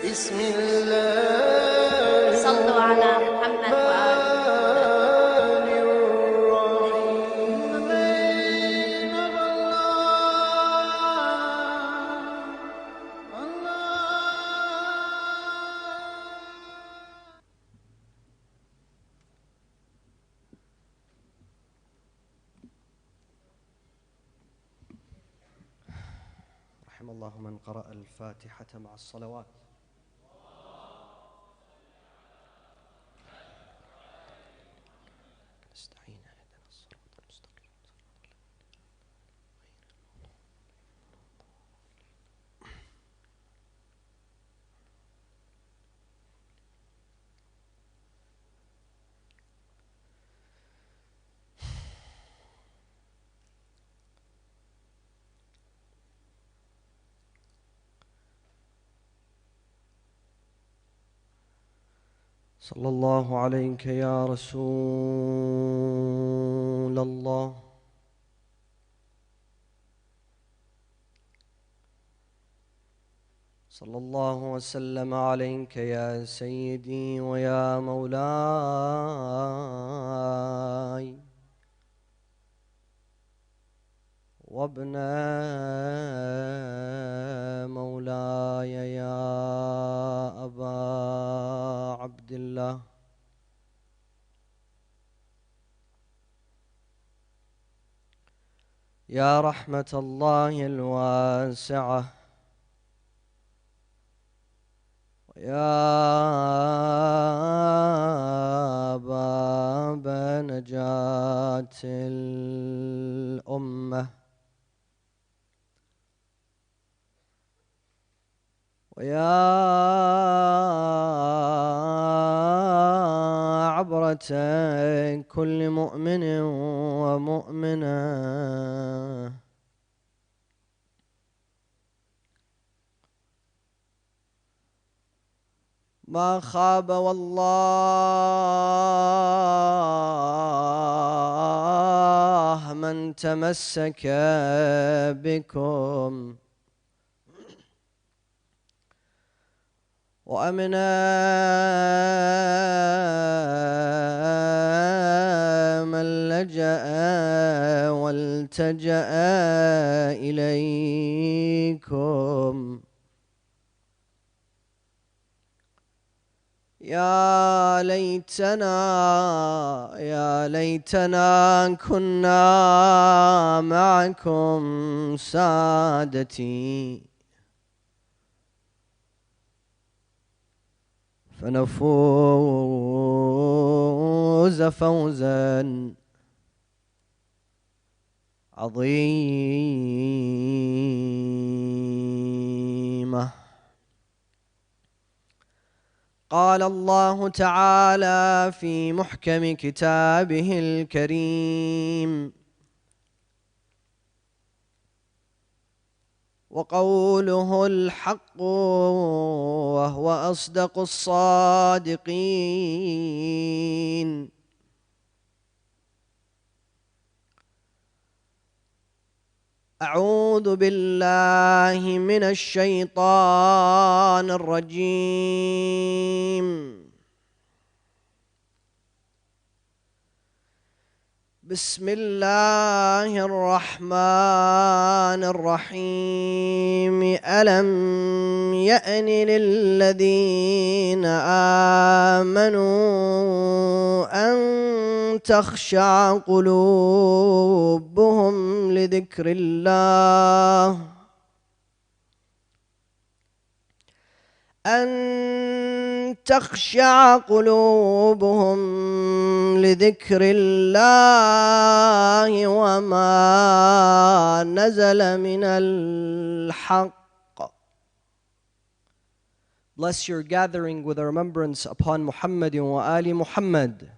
بسم الله صلوا على محمد وآل رحم الله من قرأ الفاتحة مع الصلوات. نستعين اهدنا الصراط المستقيم. صلى الله عليك يا رسول الله. صلى الله وسلم عليك يا سيدي ويا مولاي وابن مولاي يا أبا عبد الله. يا رحمة الله الواسعة ويا باب نجاة الأمة ويا عبرة كل مؤمن ومؤمنة، ما خاب والله من تمسك بكم وأمنا من لجأ والتجأ إليكم. يا ليتنا كنا معكم سادتي فنفوز فوزا عظيما. قال الله تعالى في محكم كتابه الكريم: وقوله الحق وهو أصدق الصادقين. أعوذ بالله من الشيطان الرجيم. بسم الله الرحمن الرحيم. ألم يأن للذين آمنوا أن تخشع قلوبهم لذكر الله أن تخشع قلوبهم لذكر الله وما نزل من الحق. Bless your gathering with a remembrance upon Muhammad wa Ali Muhammad.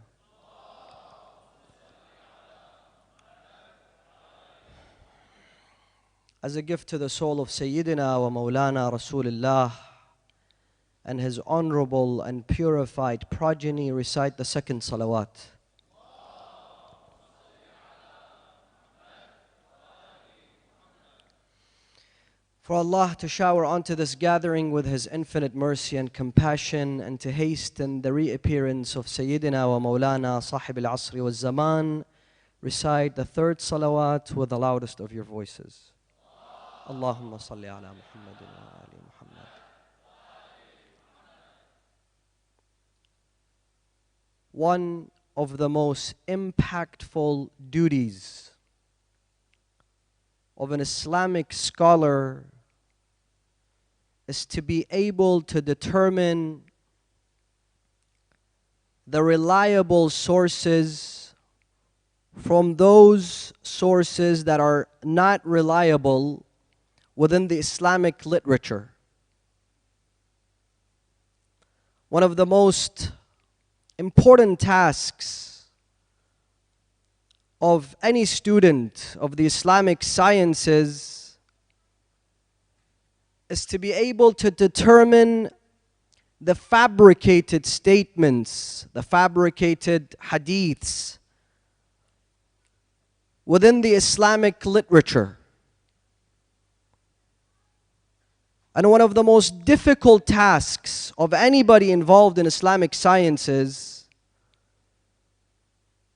As a gift to the soul of Sayyidina wa Maulana Rasulullah and his honorable and purified progeny, recite the second salawat. For Allah to shower onto this gathering with His infinite mercy and compassion, and to hasten the reappearance of Sayyidina wa Mawlana Sahib al-Asri wa Zaman, recite the third salawat with the loudest of your voices. Allahumma salli ala Muhammadin wa ali Muhammad. One of the most impactful duties of an Islamic scholar is to be able to determine the reliable sources from those sources that are not reliable within the Islamic literature. One of the most important tasks of any student of the Islamic sciences is to be able to determine the fabricated statements, the fabricated hadiths within the Islamic literature. And one of the most difficult tasks of anybody involved in Islamic sciences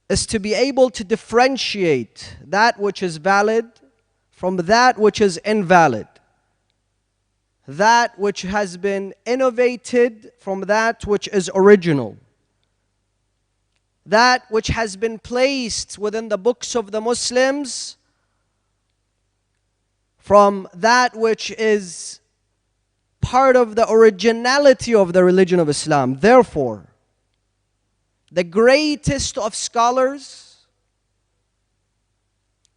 is to be able to differentiate that which is valid from that which is invalid, that which has been innovated from that which is original, that which has been placed within the books of the Muslims from that which is part of the originality of the religion of Islam. Therefore, the greatest of scholars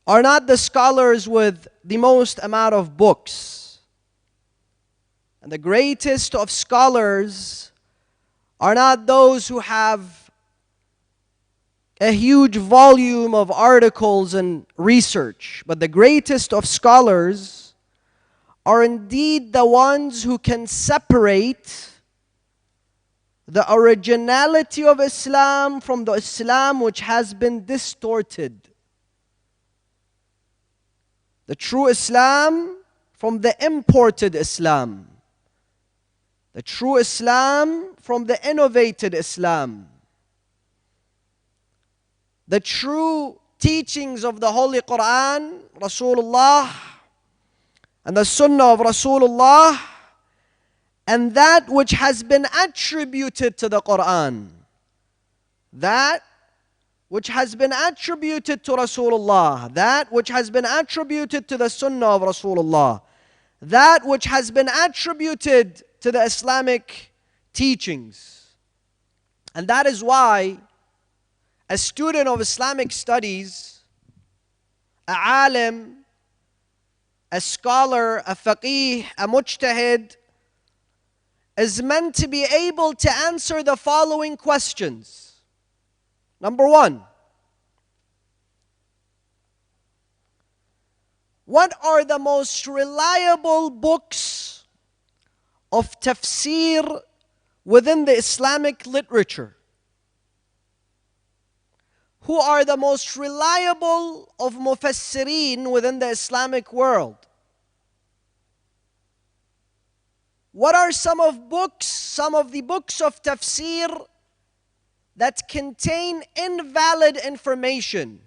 are not the scholars with the most amount of books. And the greatest of scholars are not those who have a huge volume of articles and research, but the greatest of scholars are indeed the ones who can separate the originality of Islam from the Islam which has been distorted. The true Islam from the imported Islam. The true Islam from the innovated Islam. The true teachings of the Holy Quran, Rasulullah, and the Sunnah of Rasulullah, and that which has been attributed to the Quran. That which has been attributed to Rasulullah. That which has been attributed to the Sunnah of Rasulullah. That which has been attributed to the Islamic teachings. And that is why a student of Islamic studies, a alim, a scholar, a faqih, a mujtahid, is meant to be able to answer the following questions. Number one, what are the most reliable books of tafsir within the Islamic literature? Who are the most reliable of mufassirin within the Islamic world? What are some of the books of tafsir that contain invalid information?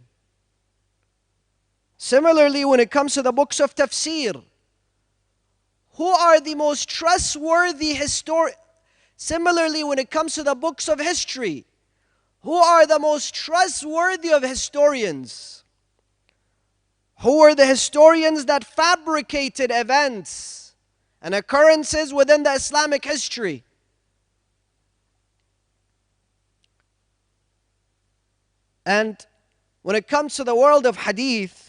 Similarly, when it comes to the books of tafsir, who are the most trustworthy historians? Similarly, when it comes to the books of history, who are the most trustworthy of historians? Who are the historians that fabricated events and occurrences within the Islamic history? And when it comes to the world of hadith,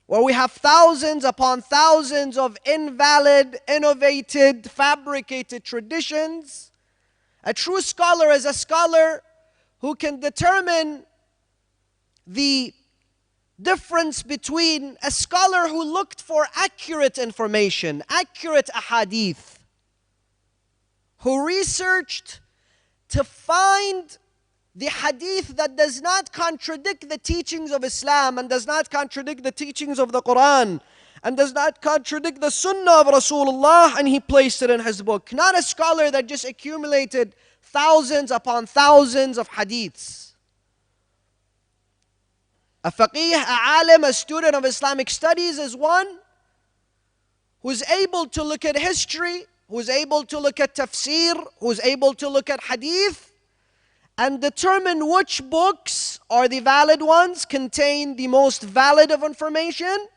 where we have thousands upon thousands of invalid, innovated, fabricated traditions, a true scholar is a scholar who can determine the difference between a scholar who looked for accurate information, accurate ahadith, who researched to find the hadith that does not contradict the teachings of Islam and does not contradict the teachings of the Quran and does not contradict the Sunnah of Rasulullah, and he placed it in his book. Not a scholar that just accumulated thousands upon thousands of hadiths. A faqih, a alim, a student of Islamic studies is one who's able to look at history, who's able to look at tafsir, who's able to look at hadith, and determine which books are the valid ones, contain the most valid of information,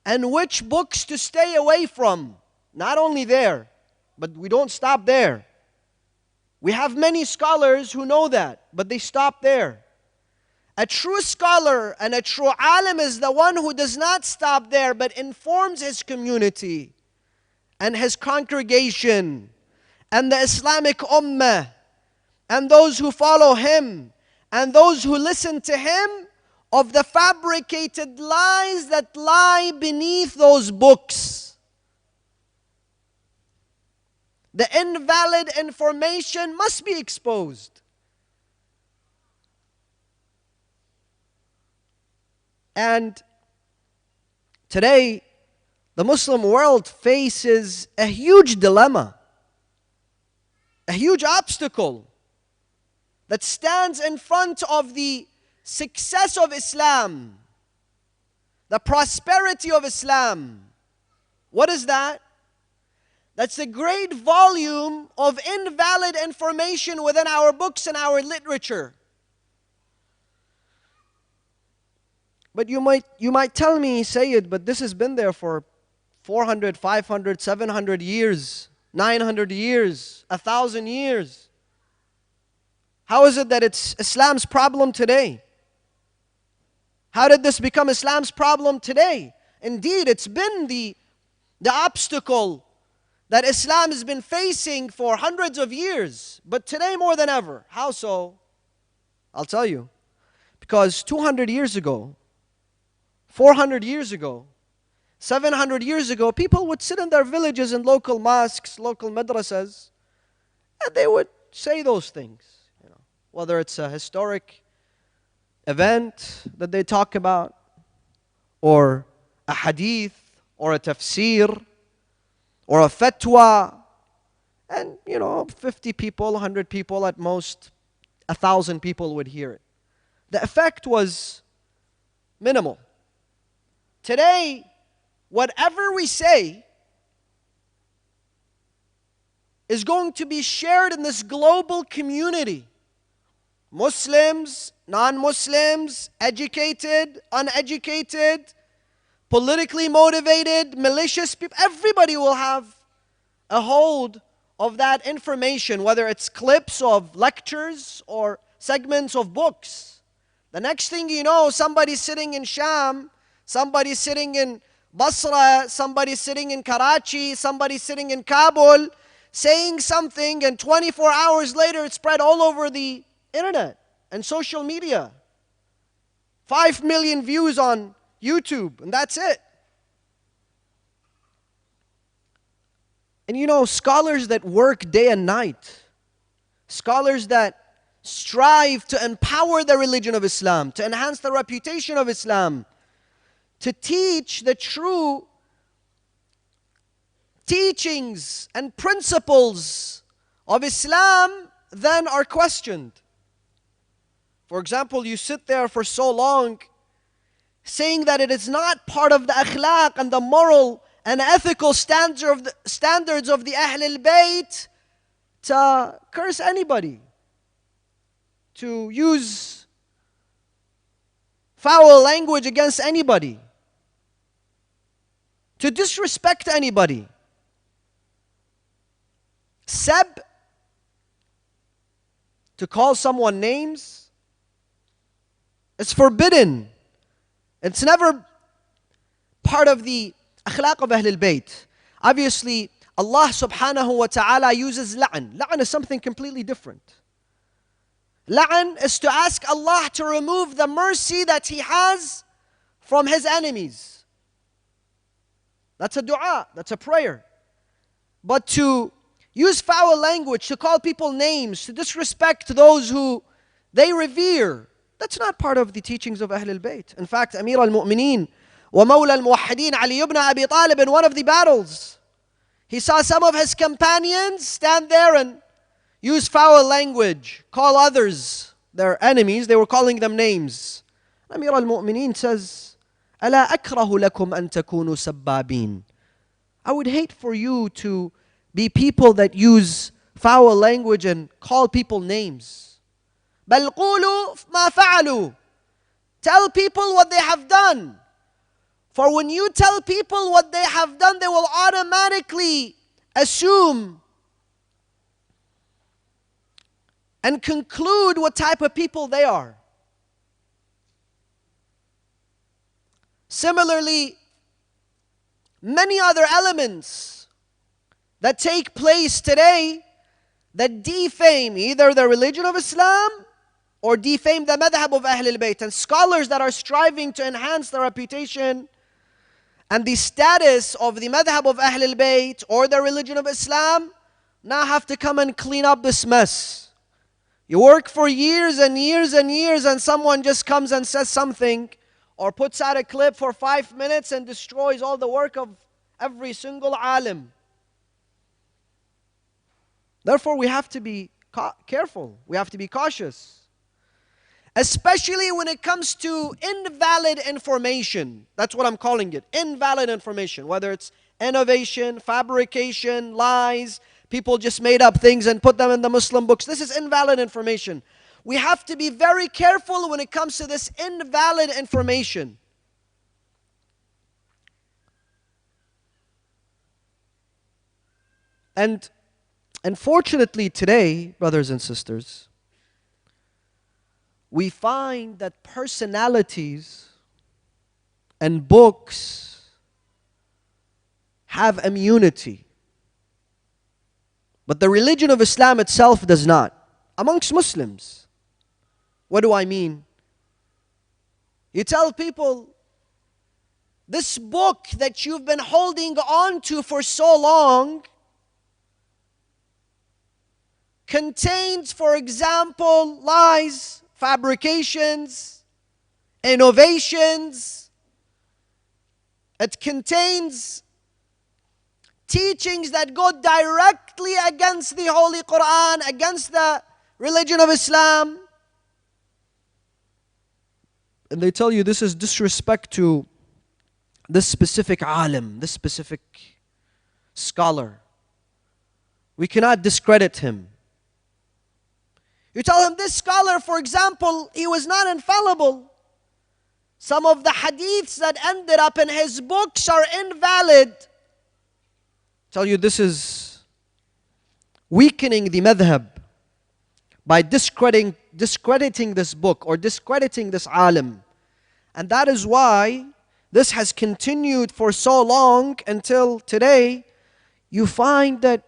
and which books to stay away from. Not only there, but we don't stop there. We have many scholars who know that, but they stop there. A true scholar and a true alim is the one who does not stop there, but informs his community and his congregation and the Islamic ummah and those who follow him and those who listen to him of the fabricated lies that lie beneath those books. The invalid information must be exposed. And today, the Muslim world faces a huge dilemma, a huge obstacle that stands in front of the success of Islam, the prosperity of Islam. What is that? That's the great volume of invalid information within our books and our literature. But you might tell me, Sayyed, but this has been there for 400, 500, 700 years, 900 years, 1,000 years. How is it that it's Islam's problem today? How did this become Islam's problem today? Indeed, it's been the obstacle that Islam has been facing for hundreds of years, but today more than ever. How so? I'll tell you. Because 200 years ago, 400 years ago, 700 years ago, people would sit in their villages in local mosques, local madrasas, and they would say those things. Whether it's a historic event that they talk about, or a hadith, or a tafsir, or a fatwa, and 50 people, 100 people, at most 1,000 people would hear it. The effect was minimal. Today, whatever we say is going to be shared in this global community. Muslims, non-Muslims, educated, uneducated, politically motivated, malicious people, everybody will have a hold of that information, whether it's clips of lectures or segments of books. The next thing you know, somebody's sitting in Sham, somebody's sitting in Basra, somebody's sitting in Karachi, somebody's sitting in Kabul, saying something, and 24 hours later it's spread all over the internet and social media. 5 million views on YouTube, and that's it. And scholars that work day and night, scholars that strive to empower the religion of Islam, to enhance the reputation of Islam, to teach the true teachings and principles of Islam, then are questioned. For example, you sit there for so long saying that it is not part of the akhlaq and the moral and ethical standards of the Ahl al-Bayt to curse anybody, to use foul language against anybody, to disrespect anybody. Sab, to call someone names, it's forbidden. It's never part of the akhlaq of Ahl al-Bayt. Obviously, Allah subhanahu wa ta'ala uses la'an. La'an is something completely different. La'an is to ask Allah to remove the mercy that He has from His enemies. That's a dua, that's a prayer. But to use foul language, to call people names, to disrespect those who they revere. That's not part of the teachings of Ahlul Bayt. In fact, Amir al-Mu'mineen wa Mawla al-Muwahhideen Ali ibn Abi Talib, in one of the battles, he saw some of his companions stand there and use foul language, call others their enemies. They were calling them names. Amir al-Mu'mineen says, أَلَا أَكْرَهُ لَكُمْ أَن تَكُونُوا سَبَّابِينَ. I would hate for you to be people that use foul language and call people names. بَلْ قُولُوا مَا فَعَلُوا. Tell people what they have done. For when you tell people what they have done, they will automatically assume and conclude what type of people they are. Similarly, many other elements that take place today that defame either the religion of Islam or defame the madhab of Ahlul Bayt. And scholars that are striving to enhance the reputation and the status of the madhab of Ahlul Bayt or the religion of Islam now have to come and clean up this mess. You work for years and years and years, and someone just comes and says something or puts out a clip for 5 minutes and destroys all the work of every single alim. Therefore, we have to be careful. We have to be cautious. Especially when it comes to invalid information. That's what I'm calling it. Invalid information. Whether it's innovation, fabrication, lies, people just made up things and put them in the Muslim books. This is invalid information. We have to be very careful when it comes to this invalid information. And unfortunately today, brothers and sisters, we find that personalities and books have immunity. But the religion of Islam itself does not. Amongst Muslims. What do I mean? You tell people, this book that you've been holding on to for so long contains, for example, lies, fabrications, innovations. It contains teachings that go directly against the Holy Quran, against the religion of Islam. And they tell you this is disrespect to this specific alim, this specific scholar. We cannot discredit him. You tell him this scholar, for example, he was not infallible. Some of the hadiths that ended up in his books are invalid. Tell you this is weakening the madhab by discrediting this book or discrediting this alim. And that is why this has continued for so long until today. You find that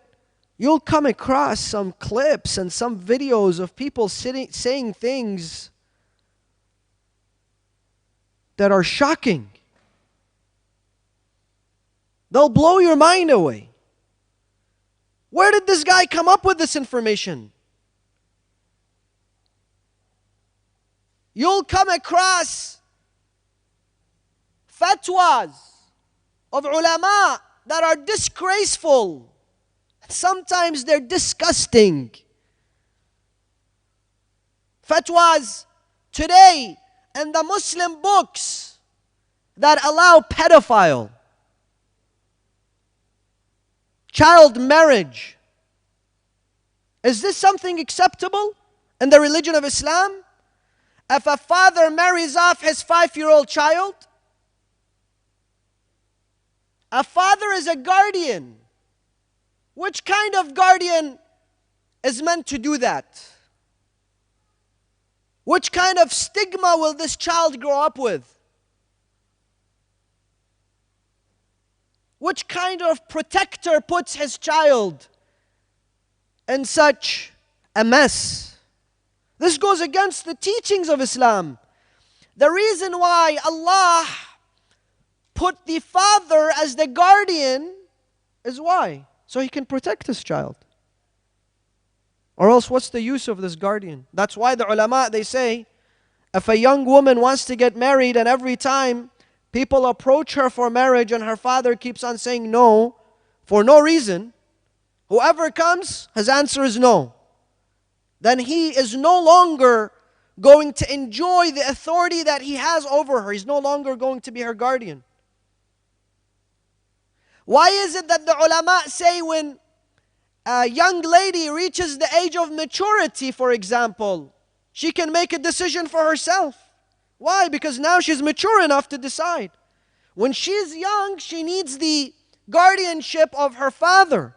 you'll come across some clips and some videos of people saying things that are shocking. They'll blow your mind away. Where did this guy come up with this information? You'll come across fatwas of ulama that are disgraceful. Sometimes they're disgusting. Fatwas today in the Muslim books that allow pedophile, child marriage. Is this something acceptable in the religion of Islam? If a father marries off his 5-year-old child, a father is a guardian. Which kind of guardian is meant to do that? Which kind of stigma will this child grow up with? Which kind of protector puts his child in such a mess? This goes against the teachings of Islam. The reason why Allah put the father as the guardian is why? So he can protect his child. Or else what's the use of this guardian? That's why the ulama, they say, if a young woman wants to get married and every time people approach her for marriage and her father keeps on saying no for no reason, whoever comes, his answer is no. Then he is no longer going to enjoy the authority that he has over her. He's no longer going to be her guardian. Why is it that the ulama say when a young lady reaches the age of maturity, for example, she can make a decision for herself? Why? Because now she's mature enough to decide. When she's young, she needs the guardianship of her father.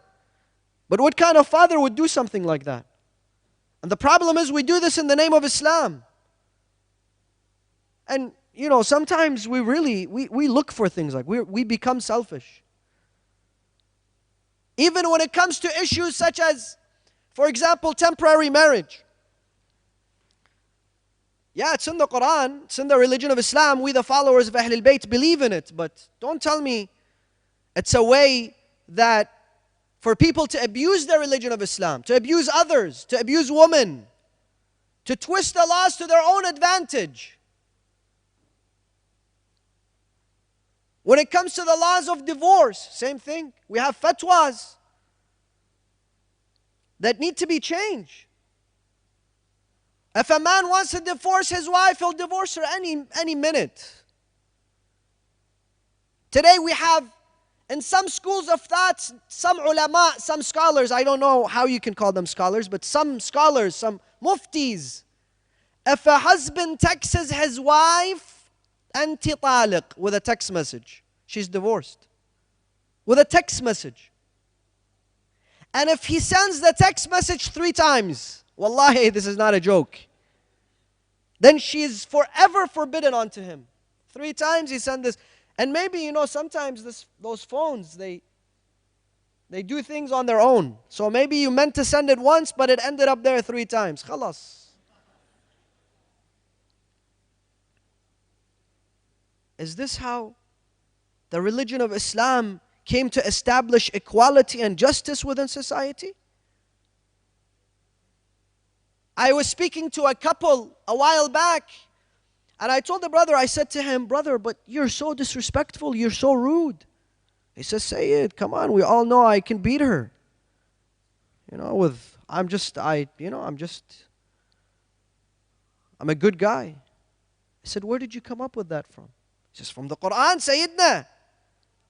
But what kind of father would do something like that? And the problem is we do this in the name of Islam. And sometimes we look for things like we become selfish. Even when it comes to issues such as, for example, temporary marriage. Yeah, it's in the Quran, it's in the religion of Islam. We, the followers of Ahlul Bayt, believe in it. But don't tell me it's a way that for people to abuse the religion of Islam, to abuse others, to abuse women, to twist the laws to their own advantage. When it comes to the laws of divorce, same thing. We have fatwas that need to be changed. If a man wants to divorce his wife, he'll divorce her any minute. Today we have, in some schools of thought, some ulama, some scholars, I don't know how you can call them scholars, but some scholars, some muftis, if a husband texts his wife, anti taliq, with a text message, she's divorced. With a text message. And if he sends the text message 3 times, wallahi, this is not a joke, then she is forever forbidden unto him. 3 times he sent this. And maybe, sometimes those phones, they do things on their own. So maybe you meant to send it once, but it ended up there 3 times. Khalas. Is this how the religion of Islam came to establish equality and justice within society? I was speaking to a couple a while back, and I told the brother, I said to him, brother, but you're so disrespectful, you're so rude. He says, Sayyed, come on, we all know I can beat her. I'm a good guy. I said, where did you come up with that from? He says, from the Quran, Sayyidna.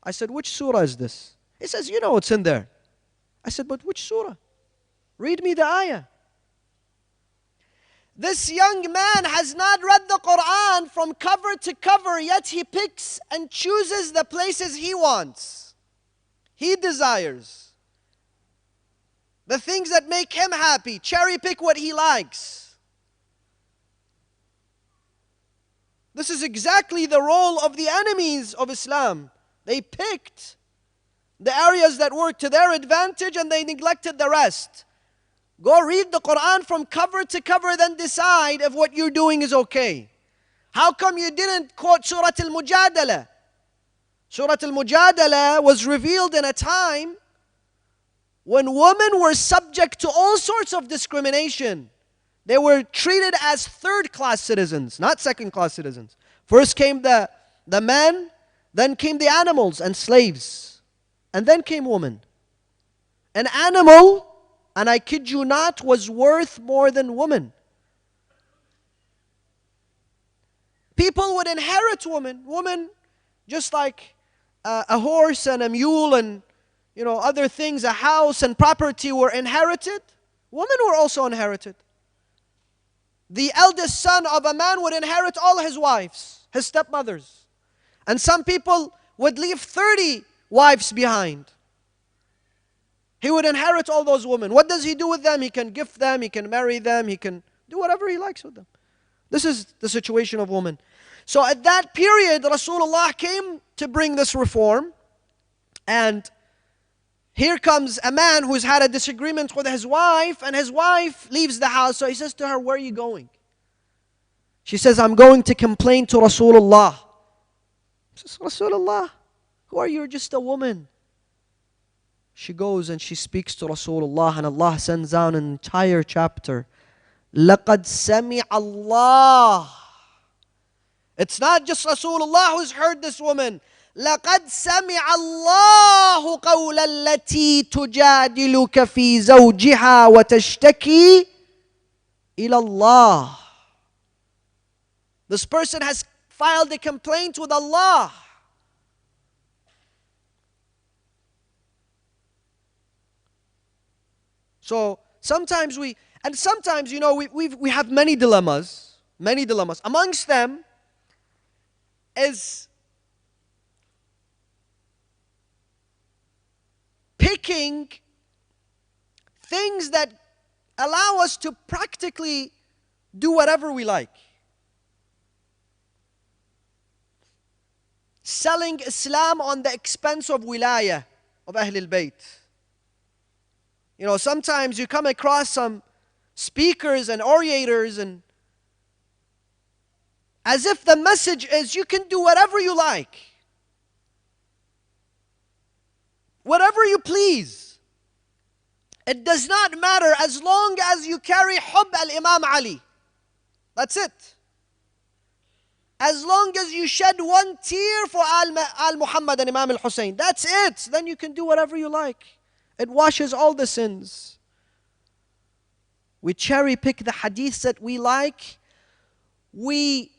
I said, which surah is this? He says, it's in there. I said, but which surah? Read me the ayah. This young man has not read the Quran from cover to cover, yet he picks and chooses the places he wants. He desires. The things that make him happy, cherry pick what he likes. This is exactly the role of the enemies of Islam. They picked the areas that worked to their advantage and they neglected the rest. Go read the Quran from cover to cover, then decide if what you're doing is okay. How come you didn't quote Surah Al-Mujadala? Surah Al-Mujadala was revealed in a time when women were subject to all sorts of discrimination. They were treated as third-class citizens, not second-class citizens. First came the men, then came the animals and slaves, and then came women. An animal, and I kid you not, was worth more than women. People would inherit women. Women, just like a horse and a mule and other things, a house and property were inherited. Women were also inherited. The eldest son of a man would inherit all his wives, his stepmothers. And some people would leave 30 wives behind. He would inherit all those women. What does he do with them? He can gift them, he can marry them, he can do whatever he likes with them. This is the situation of women. So at that period, Rasulullah came to bring this reform. And here comes a man who's had a disagreement with his wife, and his wife leaves the house. So he says to her, where are you going? She says, I'm going to complain to Rasulullah. He says, Rasulullah, who are you? You're just a woman. She goes and she speaks to Rasulullah, and Allah sends down an entire chapter. لَقَدْ سَمِعَ اللَّهُ. It's not just Rasulullah who's heard this woman. لَقَدْ سَمِعَ اللَّهُ قَوْلَ الَّتِي تُجَادِلُكَ فِي زَوْجِهَا وَتَشْتَكِي إِلَى اللَّهِ. This person has filed a complaint with Allah. So sometimes we have many dilemmas. Many dilemmas. Amongst them is picking things that allow us to practically do whatever we like. Selling Islam on the expense of wilayah of Ahlul Bayt. Sometimes you come across some speakers and orators, and as if the message is you can do whatever you like, whatever you please. It does not matter as long as you carry Hubb al-Imam Ali. That's it. As long as you shed one tear for Al-Muhammad and Imam al-Hussein, that's it. Then you can do whatever you like. It washes all the sins. We cherry pick the hadiths that we like. We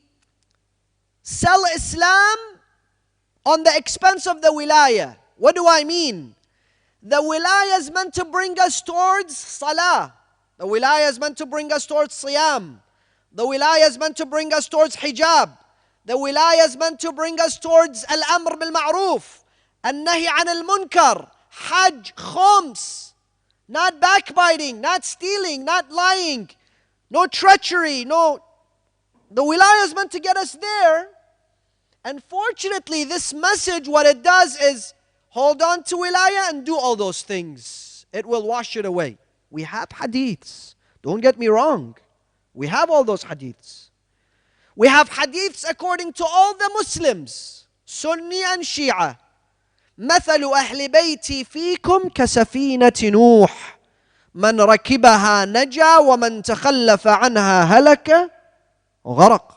sell Islam on the expense of the wilayah. What do I mean? The wilayah is meant to bring us towards salah. The wilayah is meant to bring us towards siyam. The wilayah is meant to bring us towards hijab. The wilayah is meant to bring us towards al-amr bil-ma'roof, al-nahi an al-munkar, hajj, khums, not backbiting, not stealing, not lying, no treachery, no. The wilayah is meant to get us there. Unfortunately, this message, what it does is hold on to wilayah and do all those things. It will wash it away. We have hadiths. Don't get me wrong. We have all those hadiths. We have hadiths according to all the Muslims, Sunni and Shia. مثل أهل بيتي فيكم كسفينة نوح من ركبها نجا ومن تخلف عنها هلك وغرق.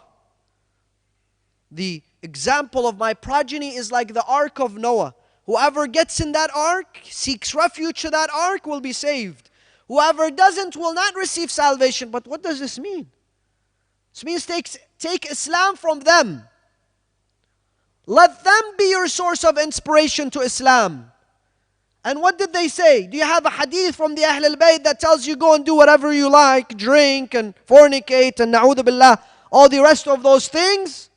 The example of my progeny is like the ark of Noah. Whoever gets in that ark, seeks refuge to that ark, will be saved. Whoever doesn't will not receive salvation. But what does this mean? This means take Islam from them. Let them be your source of inspiration to Islam. And what did they say? Do you have a hadith from the Ahl al-Bayt that tells you go and do whatever you like, drink and fornicate and na'udhu billah, all the rest of those things,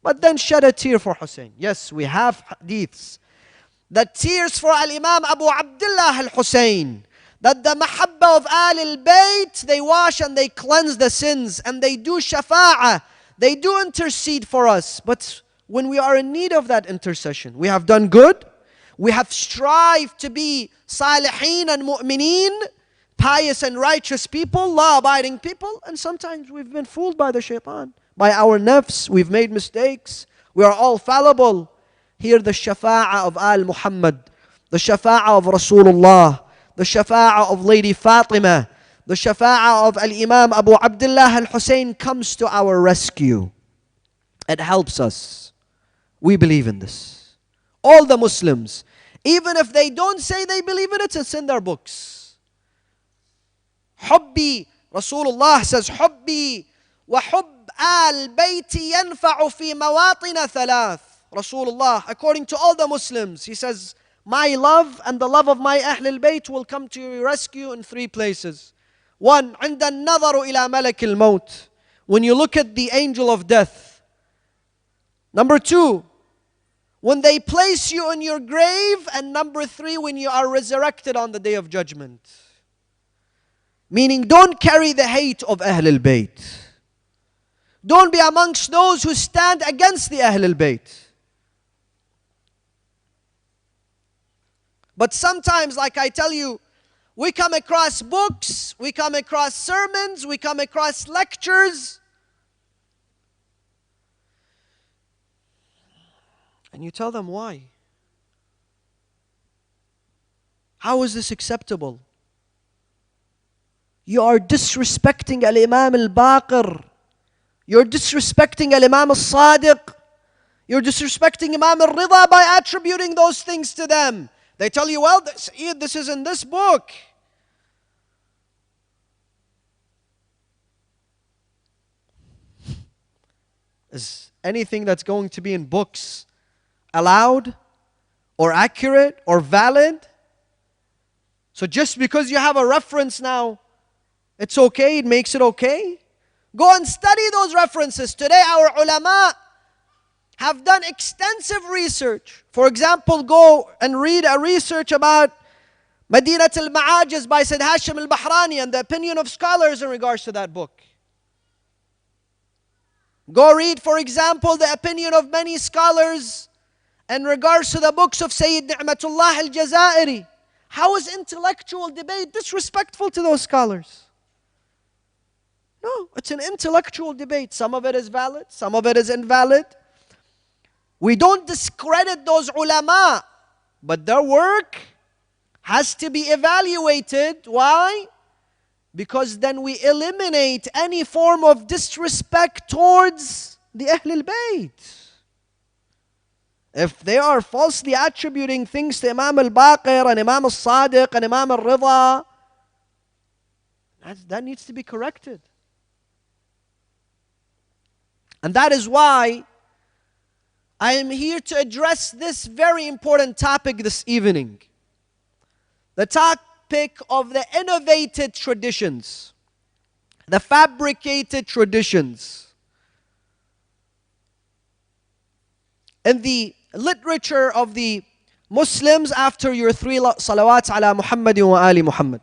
but then shed a tear for Hussein? Yes, we have hadiths. The tears for Al-Imam Abu Abdullah al-Hussein, that the mahabba of Ahl al-Bayt, they wash and they cleanse the sins and they do shafa'ah, they do intercede for us. But when we are in need of that intercession, we have done good, we have strived to be salihin and mu'mineen, pious and righteous people, law-abiding people, and sometimes we've been fooled by the shaitan, by our nafs, we've made mistakes, we are all fallible. Here the shafa'ah of Al-Muhammad, the shafa'ah of Rasulullah, the shafa'ah of Lady Fatima, the shafa'ah of Al-Imam Abu Abdullah al-Hussein comes to our rescue. It helps us. We believe in this. All the Muslims, even if they don't say they believe in it, it's in their books. Hubbi, Rasulullah says, Hubbi wa hubb al-bayti yanfa'u fi mawatina thalath. Rasulullah, according to all the Muslims, he says, my love and the love of my Ahl al-Bayt will come to your rescue in three places. One, عند النظر إلى ملك الموت, when you look at the angel of death. Number two, when they place you in your grave. And number three, when you are resurrected on the day of judgment. Meaning, don't carry the hate of Ahl al-Bayt. Don't be amongst those who stand against the Ahl al-Bayt. But sometimes, like I tell you, we come across books, we come across sermons, we come across lectures, and you tell them why. How is this acceptable? You are disrespecting Al-Imam Al-Baqir. You're disrespecting Al-Imam Al-Sadiq. You're disrespecting Imam Al-Rida by attributing those things to them. They tell you, well, this is in this book. Is anything that's going to be in books allowed or accurate or valid? So just because you have a reference now, it's okay, it makes it okay? Go and study those references. Today our ulama have done extensive research. For example, go and read a research about Madinat al-Ma'ajiz by Sayyid Hashim al-Bahrani and the opinion of scholars in regards to that book. Go read, for example, the opinion of many scholars in regards to the books of Sayyid Ni'matullah al-Jazairi. How is intellectual debate disrespectful to those scholars? No, it's an intellectual debate. Some of it is valid, some of it is invalid. We don't discredit those ulama, but their work has to be evaluated. Why? Because then we eliminate any form of disrespect towards the Ahlul Bayt. If they are falsely attributing things to Imam Al-Baqir and Imam Al-Sadiq and Imam Al-Rida, that needs to be corrected. And that is why I am here to address this very important topic this evening. The topic of the innovated traditions, the fabricated traditions. In the literature of the Muslims, after your three salawats ala Muhammadin wa ali Muhammad,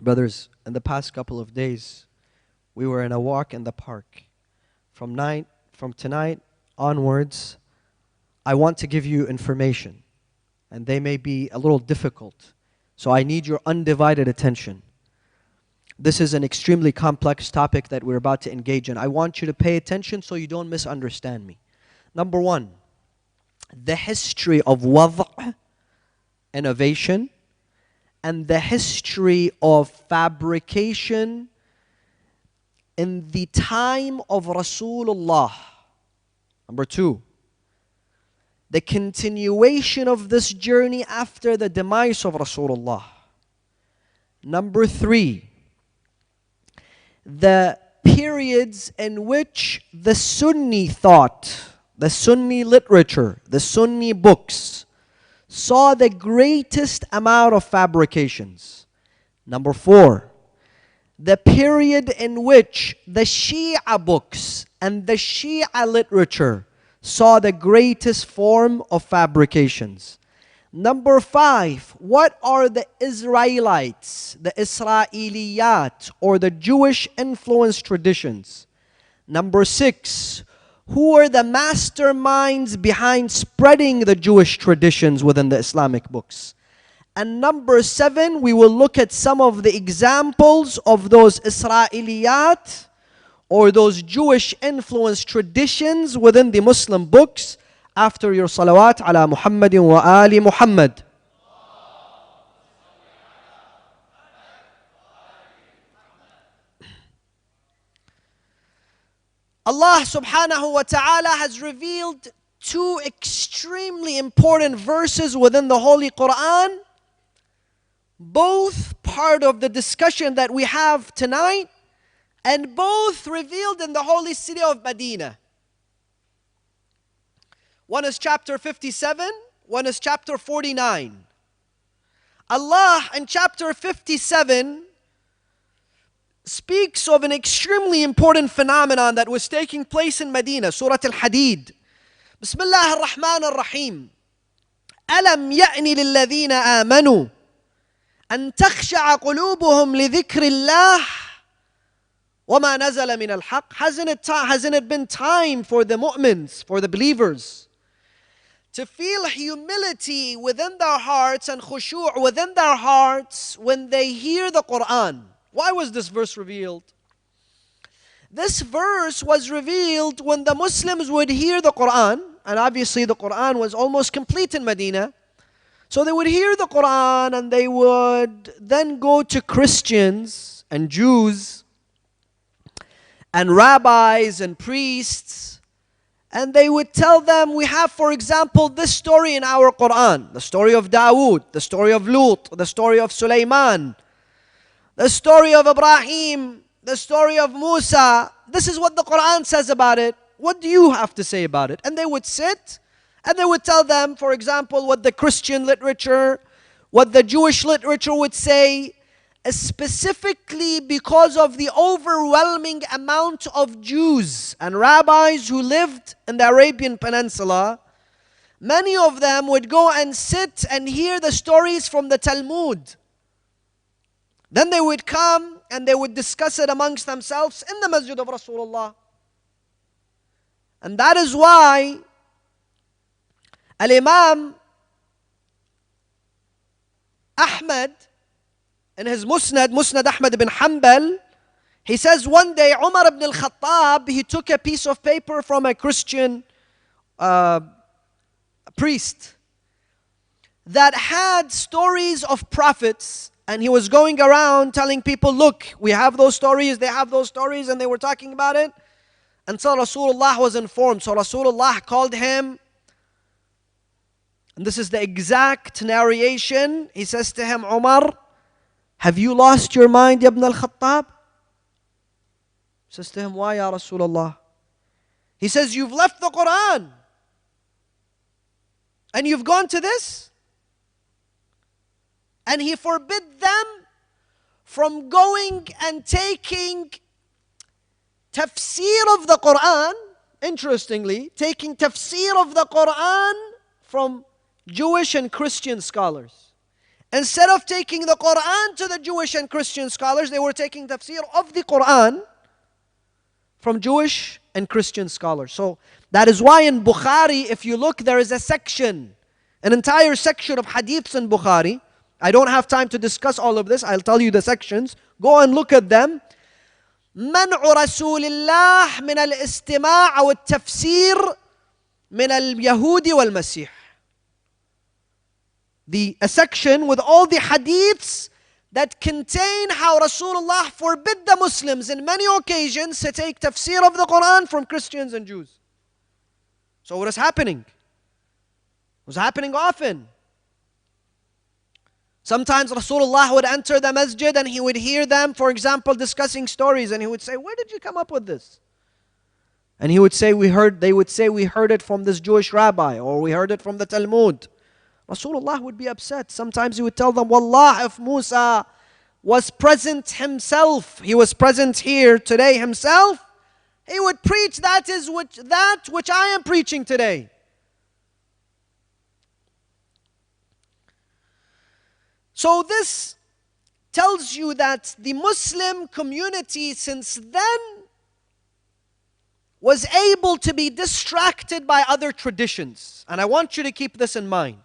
brothers, in the past couple of days, we were in a walk in the park. From tonight onwards, I want to give you information, and they may be a little difficult. So I need your undivided attention. This is an extremely complex topic that we're about to engage in. I want you to pay attention so you don't misunderstand me. Number one, the history of wad', innovation, and the history of fabrication in the time of Rasulullah. Number two, the continuation of this journey after the demise of Rasulullah. Number three, the periods in which the Sunni thought, the Sunni literature, the Sunni books saw the greatest amount of fabrications. Number four, the period in which the Shia books and the Shia literature saw the greatest form of fabrications. Number five, what are the Israelites, the Israeliyat, or the Jewish influenced traditions? Number six, who are the masterminds behind spreading the Jewish traditions within the Islamic books? And number seven, we will look at some of the examples of those Israeliyat or those Jewish influenced traditions within the Muslim books after your salawat ala Muhammadin wa ali Muhammad. Allah subhanahu wa ta'ala has revealed two extremely important verses within the Holy Quran, both part of the discussion that we have tonight, and both revealed in the holy city of Medina. One is chapter 57, one is chapter 49. Allah in chapter 57 speaks of an extremely important phenomenon that was taking place in Medina, Surah Al-Hadid. Bismillah ar-Rahman ar-Rahim. أَلَمْ يَأْنِ لِلَّذِينَ آمَنُوا أَن تَخْشَعَ قُلُوبُهُمْ لِذِكْرِ اللَّهِ وَمَا نَزَلَ مِنَ الْحَقِّ. Hasn't it been time for the mu'mins, for the believers, to feel humility within their hearts and khushu' within their hearts when they hear the Quran. Why was this verse revealed? This verse was revealed when the Muslims would hear the Quran, and obviously the Quran was almost complete in Medina. So they would hear the Quran and they would then go to Christians and Jews and rabbis and priests, and they would tell them, we have, for example, this story in our Quran, the story of Dawood, the story of Lut, the story of Sulaiman, the story of Ibrahim, the story of Musa. This is what the Quran says about it. What do you have to say about it? And they would sit and they would tell them, for example, what the Christian literature, what the Jewish literature would say, specifically because of the overwhelming amount of Jews and rabbis who lived in the Arabian Peninsula. Many of them would go and sit and hear the stories from the Talmud. Then they would come and they would discuss it amongst themselves in the masjid of Rasulullah. And that is why Al-Emaan Ahmad, in his Musnad Ahmad ibn Hanbal, he says one day Umar ibn al-Khattab, he took a piece of paper from a Christian priest that had stories of prophets, and he was going around telling people, look, we have those stories, they have those stories, and they were talking about it. And so Rasulullah was informed. So Rasulullah called him, and this is the exact narration. He says to him, Umar, have you lost your mind, Ibn al-Khattab? He says to him, why, Ya Rasulullah? He says, you've left the Quran and you've gone to this? And he forbid them from going and taking tafsir of the Quran. Interestingly, taking tafsir of the Quran from Jewish and Christian scholars. Instead of taking the Quran to the Jewish and Christian scholars, they were taking tafsir of the Quran from Jewish and Christian scholars. So that is why in Bukhari, if you look, there is a section, an entire section of hadiths in Bukhari. I don't have time to discuss all of this. I'll tell you the sections. Go and look at them. منع رسول الله من الاستماع أو التفسير من اليهود والمسيح. A section with all the hadiths that contain how Rasulullah forbid the Muslims in many occasions to take tafsir of the Quran from Christians and Jews. So what is happening? It was happening often. Sometimes Rasulullah would enter the masjid and he would hear them, for example, discussing stories, and he would say, where did you come up with this? And he would say, they would say, we heard it from this Jewish rabbi, or we heard it from the Talmud. Rasulullah would be upset. Sometimes he would tell them, Wallah, if Musa was present himself, he was present here today himself, he would preach that which I am preaching today. So this tells you that the Muslim community since then was able to be distracted by other traditions. And I want you to keep this in mind.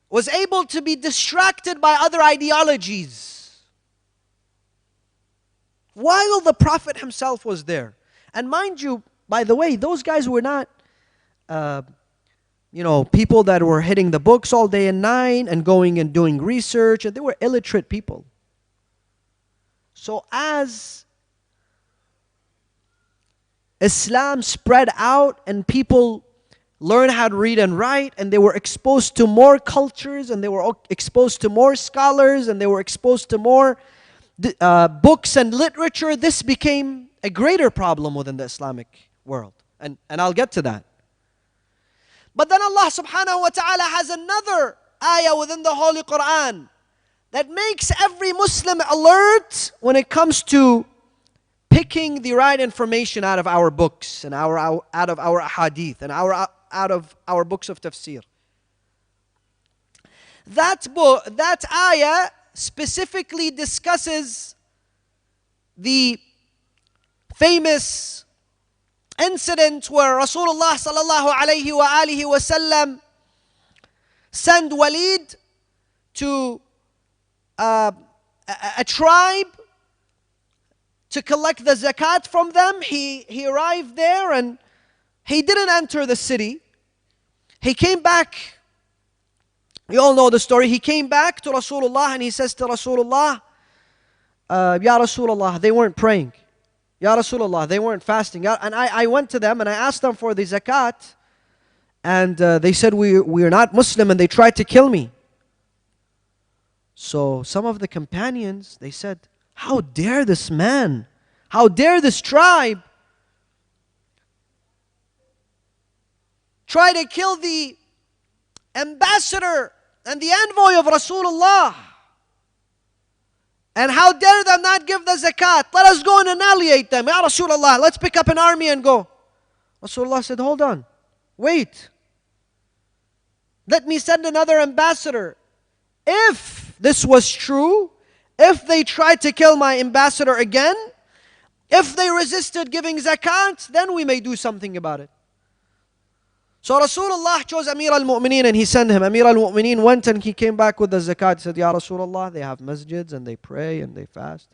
Was able to be distracted by other ideologies while the Prophet himself was there. And mind you, by the way, those guys were not people that were hitting the books all day and night and going and doing research, and they were illiterate people. So as Islam spread out and people learned how to read and write, and they were exposed to more cultures, and they were exposed to more scholars, and they were exposed to more books and literature, this became a greater problem within the Islamic world. And I'll get to that. But then Allah subhanahu wa ta'ala has another ayah within the Holy Quran that makes every Muslim alert when it comes to picking the right information out of our books and out of our hadith and out of our books of tafsir. That ayah specifically discusses the famous incident where Rasulullah sallallahu alayhi wa alihi wasallam sent Walid to a tribe to collect the zakat from them. He arrived there and he didn't enter the city. He came back. You all know the story. He came back to Rasulullah and he says to Rasulullah, Ya Rasulullah, they weren't praying. Ya Rasulullah, they weren't fasting. And I went to them and I asked them for the zakat. And they said, we are not Muslim, and they tried to kill me. So some of the companions, they said, how dare this man? How dare this tribe try to kill the ambassador and the envoy of Rasulullah? And how dare them not give the zakat? Let us go and annihilate them. Ya Rasulullah, let's pick up an army and go. Rasulullah said, hold on, wait. Let me send another ambassador. If this was true, if they tried to kill my ambassador again, if they resisted giving zakat, then we may do something about it. So Rasulullah chose Amir al-Mu'mineen and he sent him. Amir al-Mu'mineen went and he came back with the zakat. He said, Ya Rasulullah, they have masjids and they pray and they fast.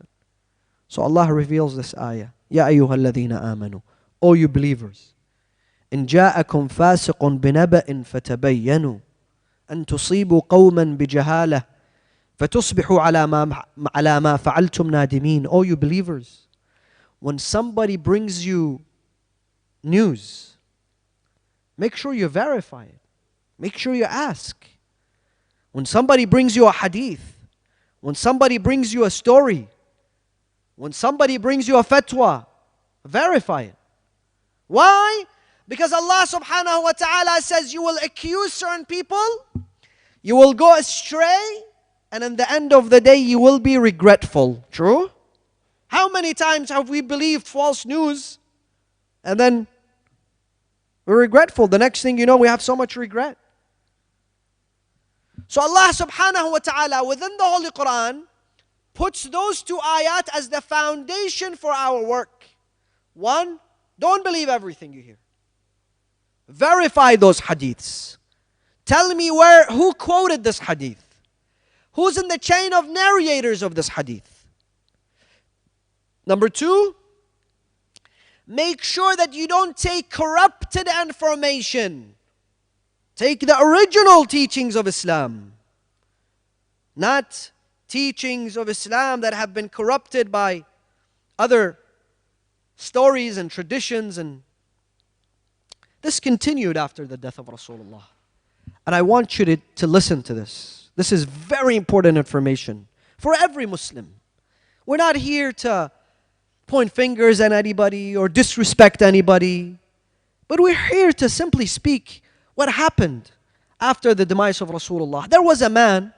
So Allah reveals this ayah. Ya ayyuha alladhina amanu. O you believers. إن جاءكم فاسق بنبأ فتبينوا أن تصيبوا قوما بجهالة فتصبحوا على ما فعلتم نادمين. O you believers, when somebody brings you news, make sure you verify it. Make sure you ask. When somebody brings you a hadith, when somebody brings you a story, when somebody brings you a fatwa, verify it. Why? Because Allah subhanahu wa ta'ala says you will accuse certain people, you will go astray, and in the end of the day you will be regretful. True? How many times have we believed false news and then we're regretful? The next thing you know, we have so much regret. So Allah subhanahu wa ta'ala within the Holy Quran puts those two ayat as the foundation for our work. One, don't believe everything you hear. Verify those hadiths. Tell me who quoted this hadith. Who's in the chain of narrators of this hadith? Number two, make sure that you don't take corrupted information. Take the original teachings of Islam, not teachings of Islam that have been corrupted by other stories and traditions. And this continued after the death of Rasulullah. And I want you to listen to this. This is very important information for every Muslim. We're not here to point fingers at anybody or disrespect anybody, but we're here to simply speak what happened after the demise of Rasulullah. There was a man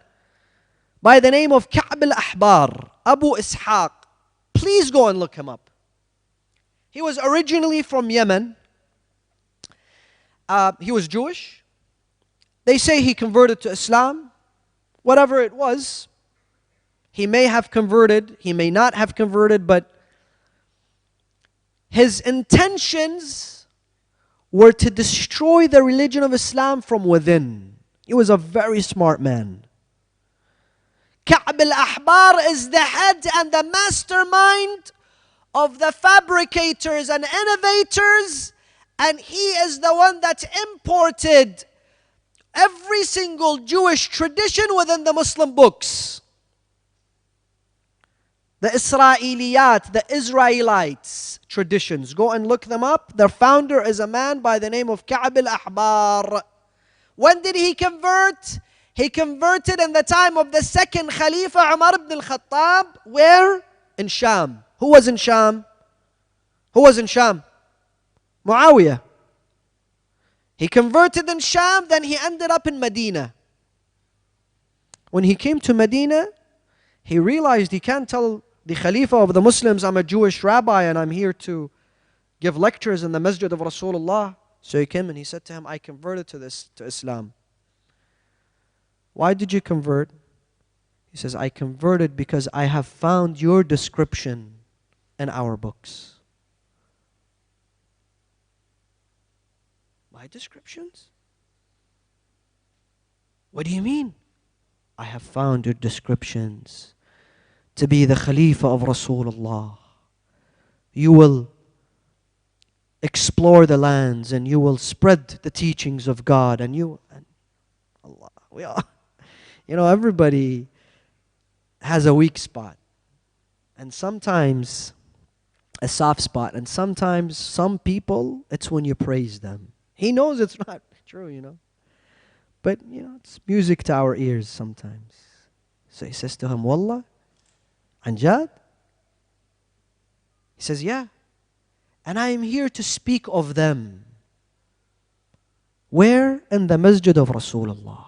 by the name of Ka'b al-Ahbar, Abu Ishaq. Please go and look him up. He was originally from Yemen. He was Jewish. They say he converted to Islam. Whatever it was, he may have converted, he may not have converted, but his intentions were to destroy the religion of Islam from within. He was a very smart man. Ka'b al-Ahbar is the head and the mastermind of the fabricators and innovators, and he is the one that imported every single Jewish tradition within the Muslim books. The Israeliyat, the Israelites traditions. Go and look them up. Their founder is a man by the name of Ka'b al-Ahbar. When did he convert? He converted in the time of the second Khalifa, Umar ibn al-Khattab. Where? In Sham. Who was in Sham? Who was in Sham? Muawiyah. He converted in Sham, then he ended up in Medina. When he came to Medina, he realized he can't tell the Khalifa of the Muslims, I'm a Jewish rabbi and I'm here to give lectures in the masjid of Rasulullah. So he came and he said to him, I converted to Islam. Why did you convert? He says, I converted because I have found your description in our books. My descriptions? What do you mean? I have found your descriptions to be the Khalifa of Rasulullah. You will explore the lands and you will spread the teachings of God and Allah. We all, everybody has a weak spot. And sometimes a soft spot. And sometimes some people, it's when you praise them. He knows it's not true, But, it's music to our ears sometimes. So he says to him, Wallah, Anjad? He says, yeah. And I am here to speak of them. Where? In the masjid of Rasulullah.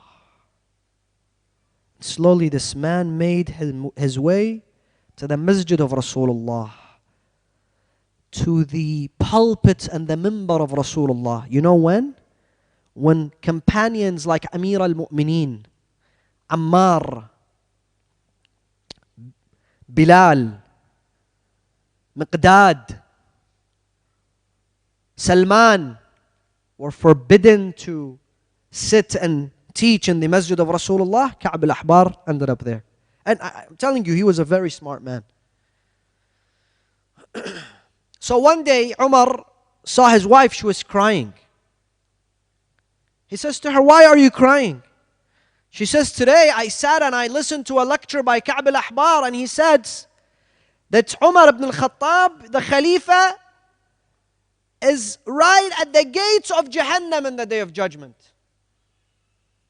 Slowly this man made his way to the masjid of Rasulullah, to the pulpit and the minbar of Rasulullah. You know when? When companions like Amir al-Mu'mineen, Ammar, Bilal, Miqdad, Salman were forbidden to sit and teach in the masjid of Rasulullah, Ka'b al-Ahbar ended up there. And I'm telling you, he was a very smart man. So one day, Umar saw his wife, she was crying. He says to her, why are you crying? She says, today I sat and I listened to a lecture by Ka'b al-Ahbar and he said that Umar ibn al-Khattab, the Khalifa, is right at the gates of Jahannam in the Day of Judgment.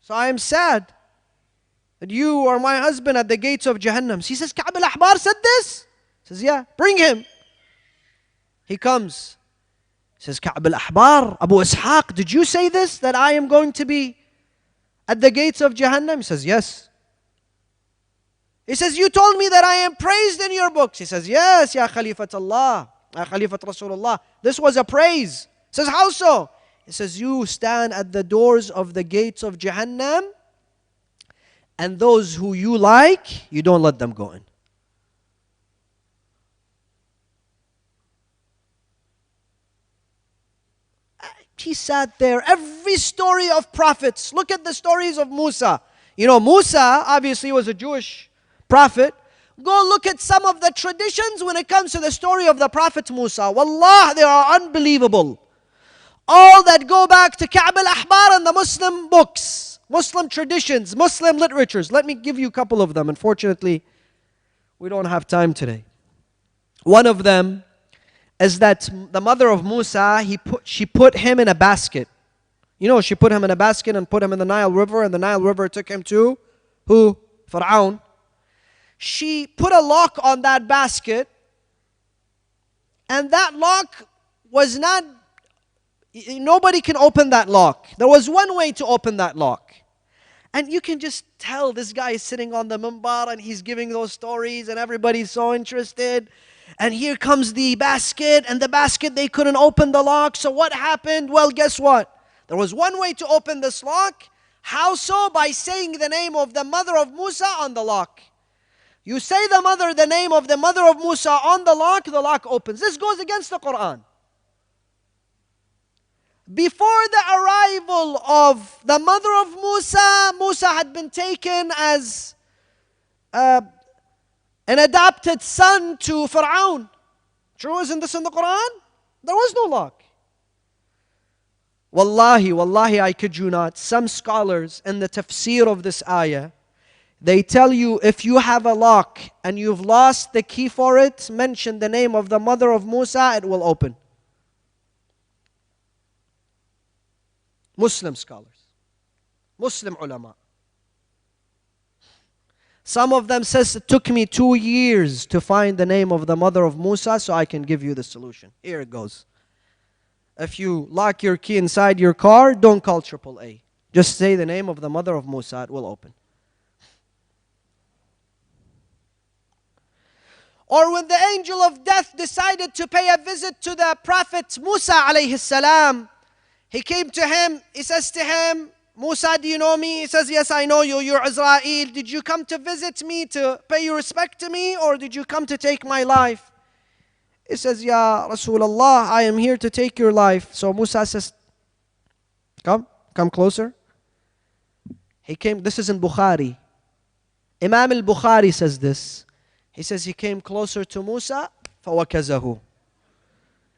So I am sad that you are my husband at the gates of Jahannam. He says, Ka'b al-Ahbar said this? He says, yeah, bring him. He comes. He says, Ka'b al-Ahbar, Abu Ishaq, did you say this? That I am going to be at the gates of Jahannam? He says, yes. He says, you told me that I am praised in your books. He says, yes, Ya Khalifat Allah, Ya Khalifat Rasulullah. This was a praise. He says, how so? He says, you stand at the doors of the gates of Jahannam and those who you like, you don't let them go in. He sat there. Every story of prophets. Look at the stories of Musa. Musa obviously was a Jewish prophet. Go look at some of the traditions when it comes to the story of the Prophet Musa. Wallah, they are unbelievable. All that go back to Ka'b al-Ahbar and the Muslim books, Muslim traditions, Muslim literatures. Let me give you a couple of them. Unfortunately, we don't have time today. One of them is that the mother of Musa, she put him in a basket. She put him in a basket and put him in the Nile River, and the Nile River took him to who? Fir'aun. She put a lock on that basket, and that lock was not, nobody can open that lock. There was one way to open that lock. And you can just tell this guy is sitting on the minbar and he's giving those stories and everybody's so interested. And here comes the basket, and the basket, they couldn't open the lock. So what happened? Well, guess what? There was one way to open this lock. How so? By saying the name of the mother of Musa on the lock. You say the name of the mother of Musa on the lock opens. This goes against the Quran. Before the arrival of the mother of Musa, Musa had been taken as an adopted son to Fir'aun. True, isn't this in the Quran? There was no lock. Wallahi, I kid you not, some scholars in the tafsir of this ayah, they tell you if you have a lock and you've lost the key for it, mention the name of the mother of Musa, it will open. Muslim scholars, Muslim ulama. Some of them says it took me 2 years to find the name of the mother of Musa, so I can give you the solution. Here it goes. If you lock your key inside your car, don't call AAA. Just say the name of the mother of Musa, it will open. Or when the angel of death decided to pay a visit to the Prophet Musa alayhi salam, he came to him, he says to him, Musa, do you know me? He says, yes, I know you, you're Israel. Did you come to visit me, to pay your respect to me, or did you come to take my life? He says, Ya Rasulullah, I am here to take your life. So Musa says, Come closer. He came, this is in Bukhari. Imam al-Bukhari says this. He says he came closer to Musa, فَوَكَزَهُ.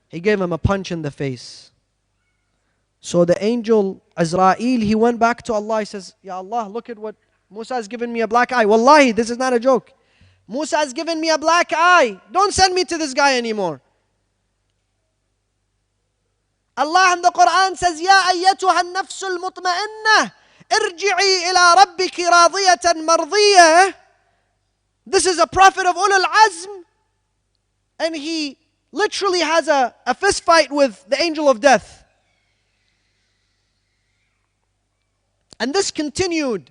He gave him a punch in the face. So the angel Azrael, he went back to Allah. He says, Ya Allah, look at what Musa has given me a black eye. Wallahi, this is not a joke. Musa has given me a black eye. Don't send me to this guy anymore. Allah in the Quran says, Ya ayyatuha nafsul mutma'innah, irji'i ila rabbiki radiyatan mardiyah. This is a prophet of Ulul Azm, and he literally has a fist fight with the angel of death. And this continued.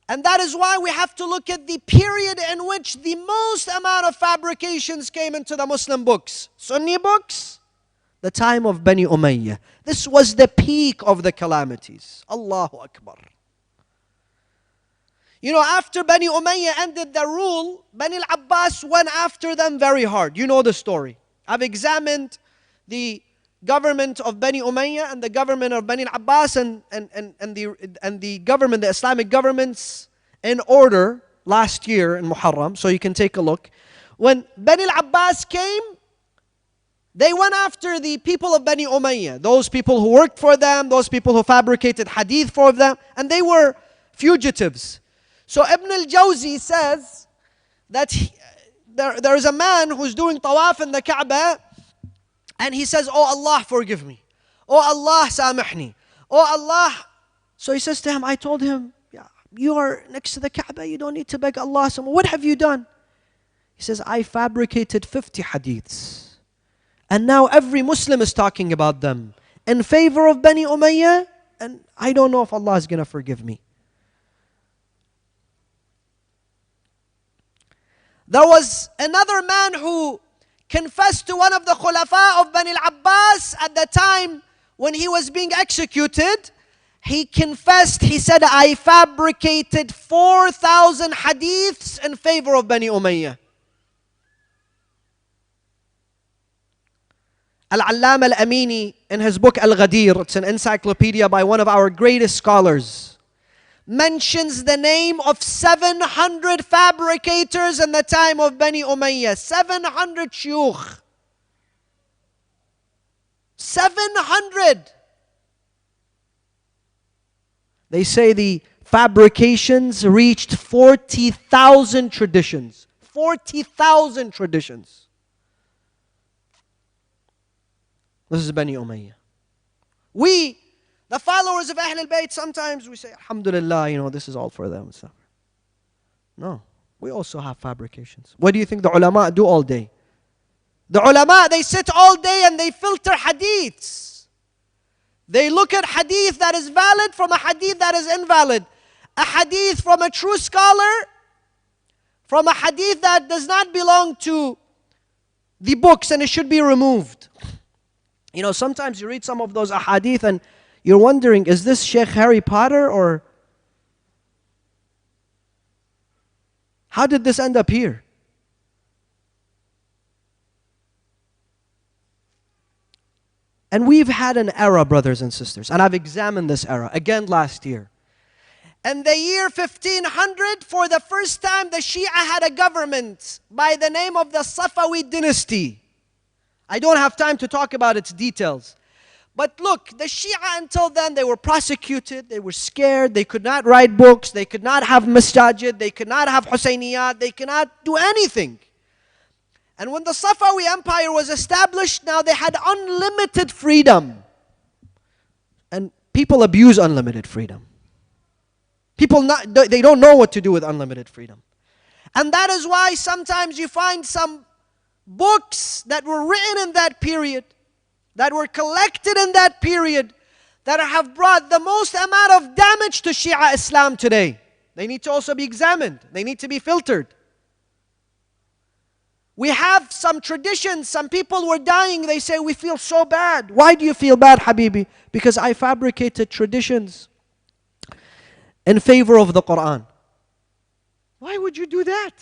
And that is why we have to look at the period in which the most amount of fabrications came into the Muslim books. Sunni books, the time of Bani Umayyah. This was the peak of the calamities. Allahu Akbar. You know, after Bani Umayyah ended their rule, Bani al-Abbas went after them very hard. You know the story. I've examined the government of Bani Umayyah and the government of Bani al-Abbas and the government, the Islamic governments in order last year in Muharram, so you can take a look. When Bani al-Abbas came, they went after the people of Bani Umayyah, those people who worked for them, those people who fabricated hadith for them, and they were fugitives. So Ibn al-Jawzi says that there is a man who's doing tawaf in the Kaaba, and he says, Oh Allah, forgive me. Oh Allah, samihni. Oh Allah. So he says to him, I told him, yeah, you are next to the Kaaba, you don't need to beg Allah. So what have you done? He says, I fabricated 50 hadiths. And now every Muslim is talking about them in favor of Bani Umayyah, and I don't know if Allah is going to forgive me. There was another man who confessed to one of the Khulafa of Bani al-Abbas at the time when he was being executed. He confessed, he said, I fabricated 4,000 hadiths in favor of Bani Umayyah. Al-Allama Al-Amini, in his book Al-Ghadir, it's an encyclopedia by one of our greatest scholars, mentions the name of 700 fabricators in the time of Bani Umayyah. 700 shuyukh. 700. They say the fabrications reached 40,000 traditions. 40,000 traditions. This is Bani Umayyah. We, the followers of Ahl al-Bayt, sometimes we say, Alhamdulillah, you know, this is all for them. No, we also have fabrications. What do you think the ulama do all day? The ulama, they sit all day and they filter hadiths. They look at hadith that is valid from a hadith that is invalid. A hadith from a true scholar, from a hadith that does not belong to the books and it should be removed. You know, sometimes you read some of those ahadith and you're wondering, is this Sheikh Harry Potter or how did this end up here? And we've had an era, brothers and sisters, and I've examined this era again last year. In the year 1500, for the first time, the Shia had a government by the name of the Safawi dynasty. I don't have time to talk about its details. But look, the Shia until then, they were prosecuted, they were scared, they could not write books, they could not have masajid, they could not have Husayniyat, they cannot do anything. And when the Safawi Empire was established, now they had unlimited freedom. And people abuse unlimited freedom. They don't know what to do with unlimited freedom. And that is why sometimes you find some books that were written in that period, that were collected in that period, that have brought the most amount of damage to Shia Islam today. They need to also be examined. They need to be filtered. We have some traditions, some people were dying, they say, we feel so bad. Why do you feel bad, Habibi? Because I fabricated traditions in favor of the Quran. Why would you do that?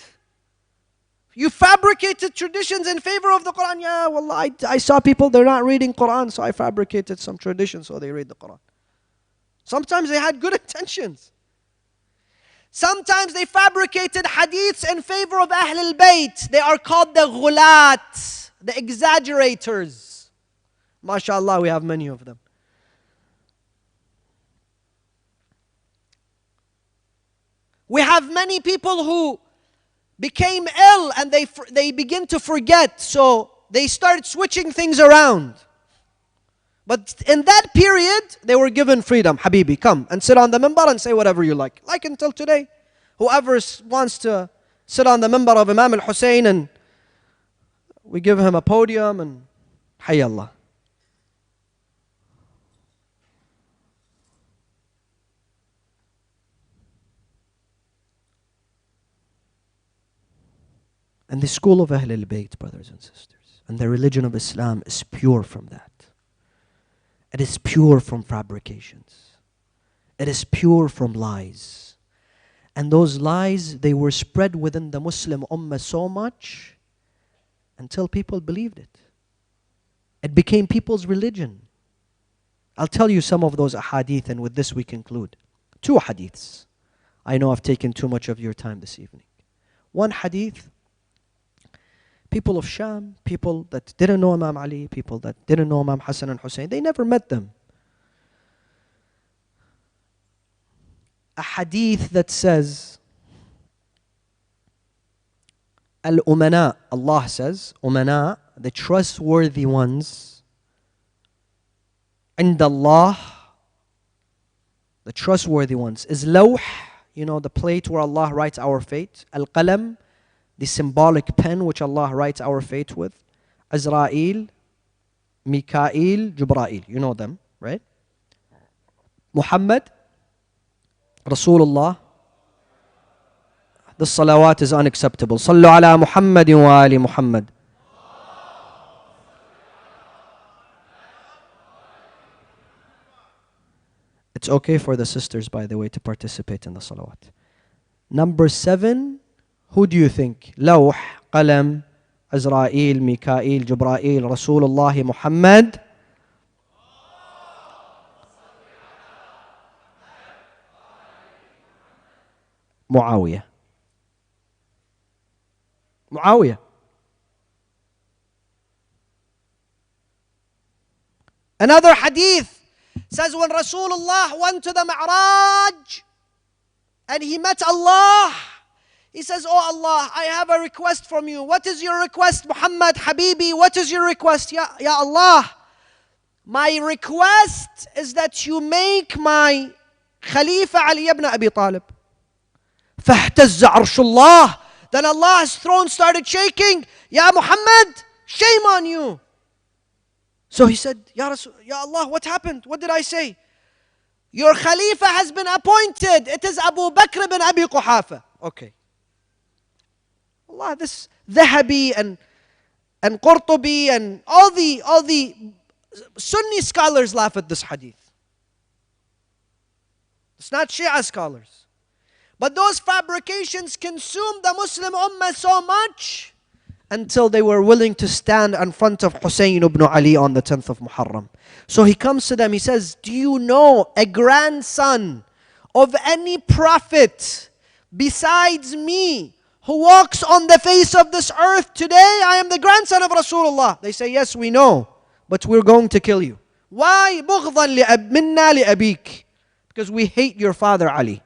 You fabricated traditions in favor of the Quran. Yeah, wallah, I saw people, they're not reading Quran, so I fabricated some traditions so they read the Quran. Sometimes they had good intentions. Sometimes they fabricated hadiths in favor of Ahl al-Bayt. They are called the ghulat, the exaggerators. MashaAllah, we have many of them. We have many people who became ill and they begin to forget, so they start switching things around. But in that period, they were given freedom. Habibi, come and sit on the minbar and say whatever you like. Like until today. Whoever wants to sit on the minbar of Imam al-Hussein and we give him a podium and Hayyallah. And the school of Ahl al-Bayt, brothers and sisters, and the religion of Islam is pure from that. It is pure from fabrications. It is pure from lies. And those lies, they were spread within the Muslim ummah so much until people believed it. It became people's religion. I'll tell you some of those ahadith, and with this we conclude. 2 hadiths. I know I've taken too much of your time this evening. One hadith, people of Sham, people that didn't know Imam Ali, people that didn't know Imam Hassan and Hussein, they never met them. A hadith that says, Al-Umana, Allah says, Umana, the trustworthy ones, عند Allah, the trustworthy ones, is lawh, you know, the plate where Allah writes our fate, Al-Qalam, the symbolic pen which Allah writes our fate with, Azrael, Mikael, Jibrail, you know them, right? Muhammad, Rasulullah. The salawat is unacceptable. Sallu ala Muhammadin wa ali Muhammad. It's okay for the sisters, by the way, to participate in the salawat. Number 7, who do you think? Lawh, Qalam, Azrael, Mikael, Jibrail, Rasulullah, Muhammad. Muawiyah. Muawiyah. Another hadith says when Rasulullah went to the Mi'raj and he met Allah, he says, "Oh Allah, I have a request from you." "What is your request, Muhammad, Habibi? What is your request?" Ya Allah, my request is that you make my Khalifa Ali ibn Abi Talib. فَاهْتَزَّ عَرْشُ اللَّهِ. Then Allah's throne started shaking. "Ya Muhammad, shame on you." So he said, Ya Allah, what happened? What did I say?" "Your Khalifa has been appointed. It is Abu Bakr bin Abi Quhafa." Okay. Allah, this Dhahabi and Qurtubi and all the Sunni scholars laugh at this hadith. It's not Shia scholars. But those fabrications consumed the Muslim ummah so much until they were willing to stand in front of Hussein ibn Ali on the 10th of Muharram. So he comes to them, he says, "Do you know a grandson of any prophet besides me who walks on the face of this earth today? I am the grandson of Rasulullah." They say, "Yes, we know, but we're going to kill you." "Why? بُغْضًا مِنَّا لِأَبِيكَ." Because we hate your father Ali.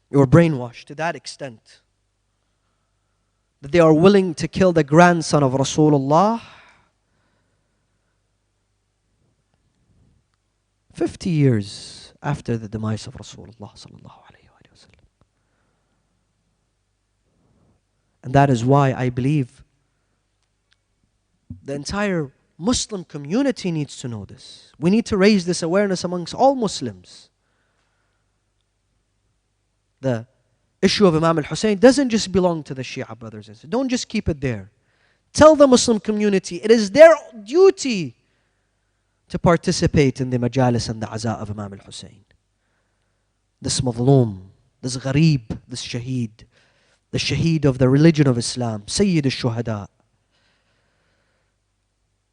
You were brainwashed to that extent that they are willing to kill the grandson of Rasulullah. 50 years after the demise of Rasulullah sallallahu alayhi wa sallam. And that is why I believe the entire Muslim community needs to know this. We need to raise this awareness amongst all Muslims. The issue of Imam al-Hussein doesn't just belong to the Shia brothers and sisters. Don't just keep it there. Tell the Muslim community it is their duty to participate in the majalis and the aza of Imam al-Hussein. This madloom, this gharib, this shaheed, the shaheed of the religion of Islam, Sayyid al-Shuhada.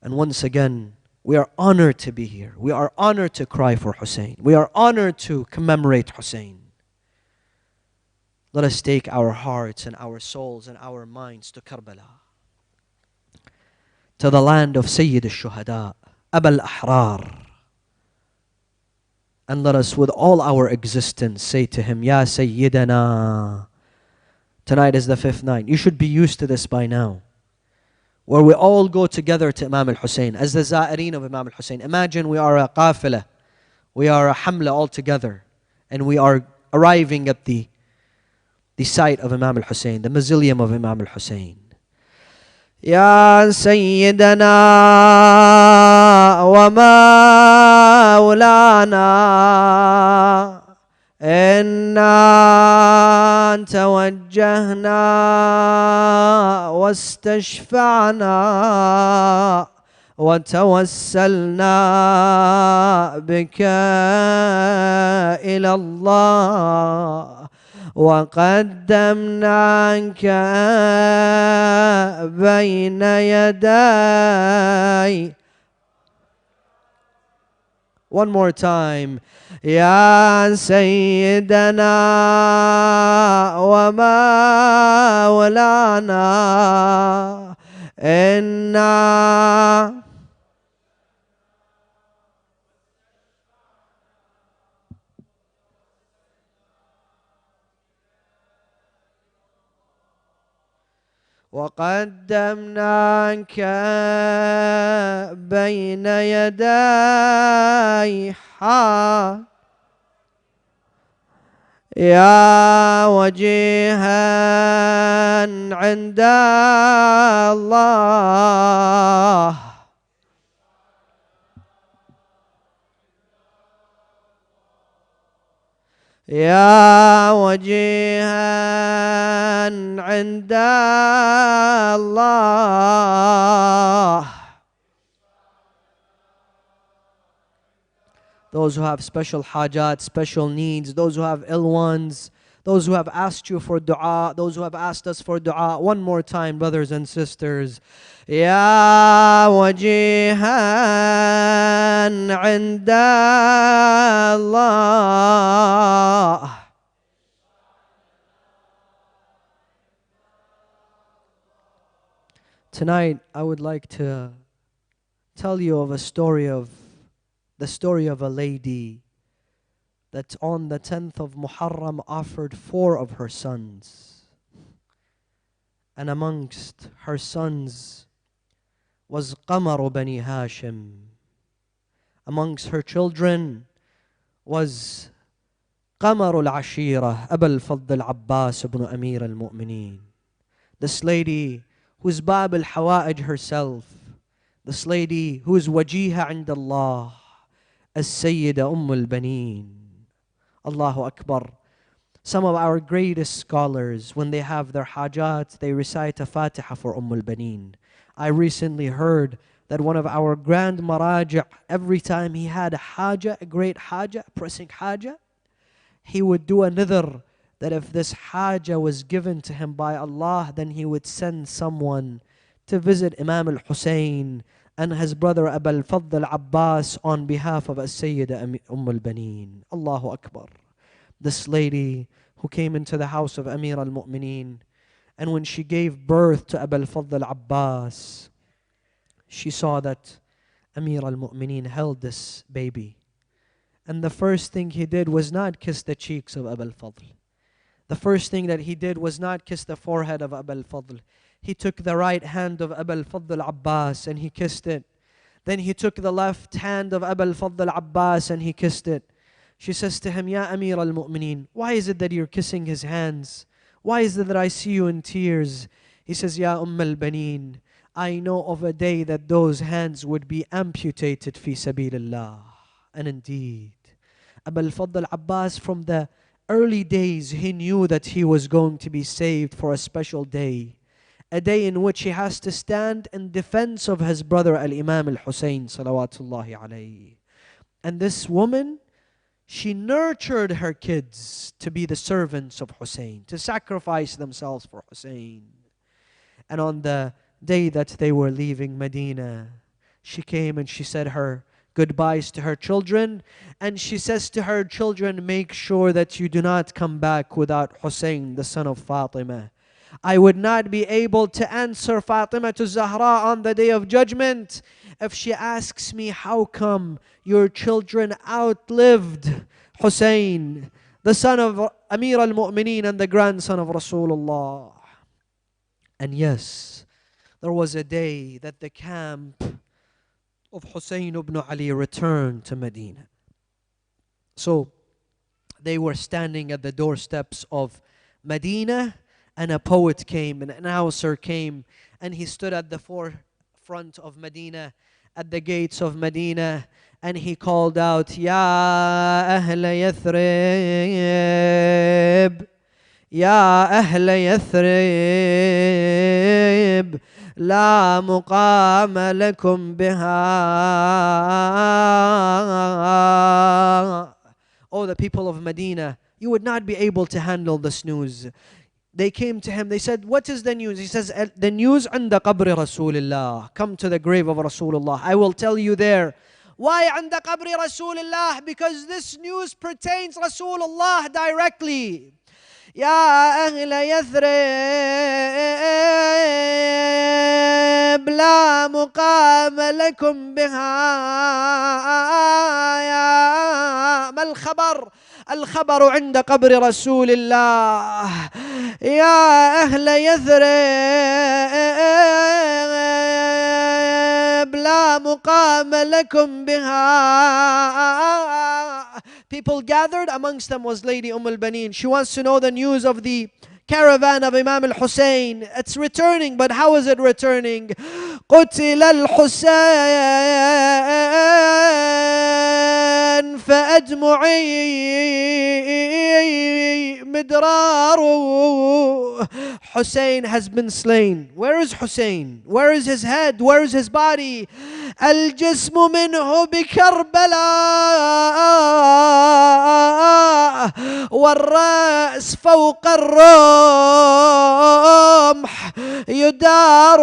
And once again, We are honored to be here. We are honored to cry for Hussein. We are honored to commemorate Hussein. Let us take our hearts and our souls and our minds to Karbala, to the land of Sayyid al-Shuhada, Abul Ahrar. And let us with all our existence say to him, Ya Sayyidana. Tonight is the 5th night. You should be used to this by now, where we all go together to Imam al-Hussein as the Za'ireen of Imam al-Hussein. Imagine we are a qafila, we are a hamla all together, and we are arriving at the site of Imam al-Hussein, the mausoleum of Imam al-Hussein. Ya Sayyidana wa maulana إنا توجهنا واستشفعنا وتوسلنا بك إلى الله وقدمناك بين يدي. One more time. يا سيدنا ومولانا إنا وقدمناك بين يدي يا وجيها عند الله يا وجيها عند الله. Those who have special hajat, special needs, those who have ill ones, those who have asked you for dua, those who have asked us for dua. One more time, brothers and sisters. يا وجيها عند الله. Tonight, I would like to tell you of the story of a lady that on the 10th of Muharram offered 4 of her sons. And amongst her sons was Qamar Bani Hashim. Amongst her children was Qamar al-Ashira, Abul Fadl Abbas ibn Amir al-Mu'mineen. This lady who is Bab al-Hawa'ij herself. This lady who is wajiha عند Allah, as-Sayyida al-Baneen. Allahu Akbar. Some of our greatest scholars, when they have their hajat, they recite a Fatiha for al-Baneen. I recently heard that one of our grand maraja', every time he had a haja, a great haja, a pressing haja, he would do a nidhr that if this haja was given to him by Allah, then he would send someone to visit Imam al-Hussein and his brother Abul Fadl Abbas on behalf of As-Sayyida al-Baneen. Allahu Akbar. This lady who came into the house of Amir al-Mu'mineen, and when she gave birth to Abul Fadl Abbas, she saw that Amir al-Mu'mineen held this baby. And the first thing he did was not kiss the cheeks of Abul Fadl. The first thing that he did was not kiss the forehead of Abul Fadl. He took the right hand of Abul Fadl Abbas and he kissed it. Then he took the left hand of Abul Fadl Abbas and he kissed it. She says to him, Ya Amir al-Mu'mineen, why is it that you're kissing his hands? Why is it that I see you in tears? He says, Ya al-Baneen, I know of a day that those hands would be amputated fi sabilillah. And indeed, Abul Fadl Abbas, from the early days, he knew that he was going to be saved for a special day. A day in which he has to stand in defense of his brother Al-Imam Al-Hussein salawatullahi alayhi. And this woman, she nurtured her kids to be the servants of Hussein, to sacrifice themselves for Hussein. And on the day that they were leaving Medina, she came and she said her goodbyes to her children. And she says to her children, make sure that you do not come back without Hussein, the son of Fatima. I would not be able to answer Fatima to Zahra on the day of judgment if she asks me, how come your children outlived Hussein, the son of Amir al-Mu'mineen and the grandson of Rasulullah? And yes, there was a day that the camp of Hussein ibn Ali returned to Medina. So they were standing at the doorsteps of Medina, and a poet came, an announcer came, and he stood at the forefront of Medina, at the gates of Medina, and he called out, Ya Ahla Yathrib, Ya Ahla Yathrib, لا مقام لكم بها. Oh, the people of Medina, you would not be able to handle this news. They came to him, they said, what is the news? He says, the news عند قبر رسول الله. Come to the grave of Rasulullah. I will tell you there. Why عند قبر رسول الله? Because this news pertains Rasulullah directly. يا أهل يثرب لا مقام لكم بها. ما الخبر؟ الخبر عند قبر رسول الله. يا أهل يثرب لا مقام لكم بها. People gathered, amongst them was Lady al-Baneen. She wants to know the news of the caravan of Imam al-Hussein. It's returning, but how is it returning? قتل الحسين فأدمعي مدرار. Hussein has been slain. Where is Hussein? Where is his head? Where is his body? الجسم منه بكربلاء والرأس فوق الرمح يدار.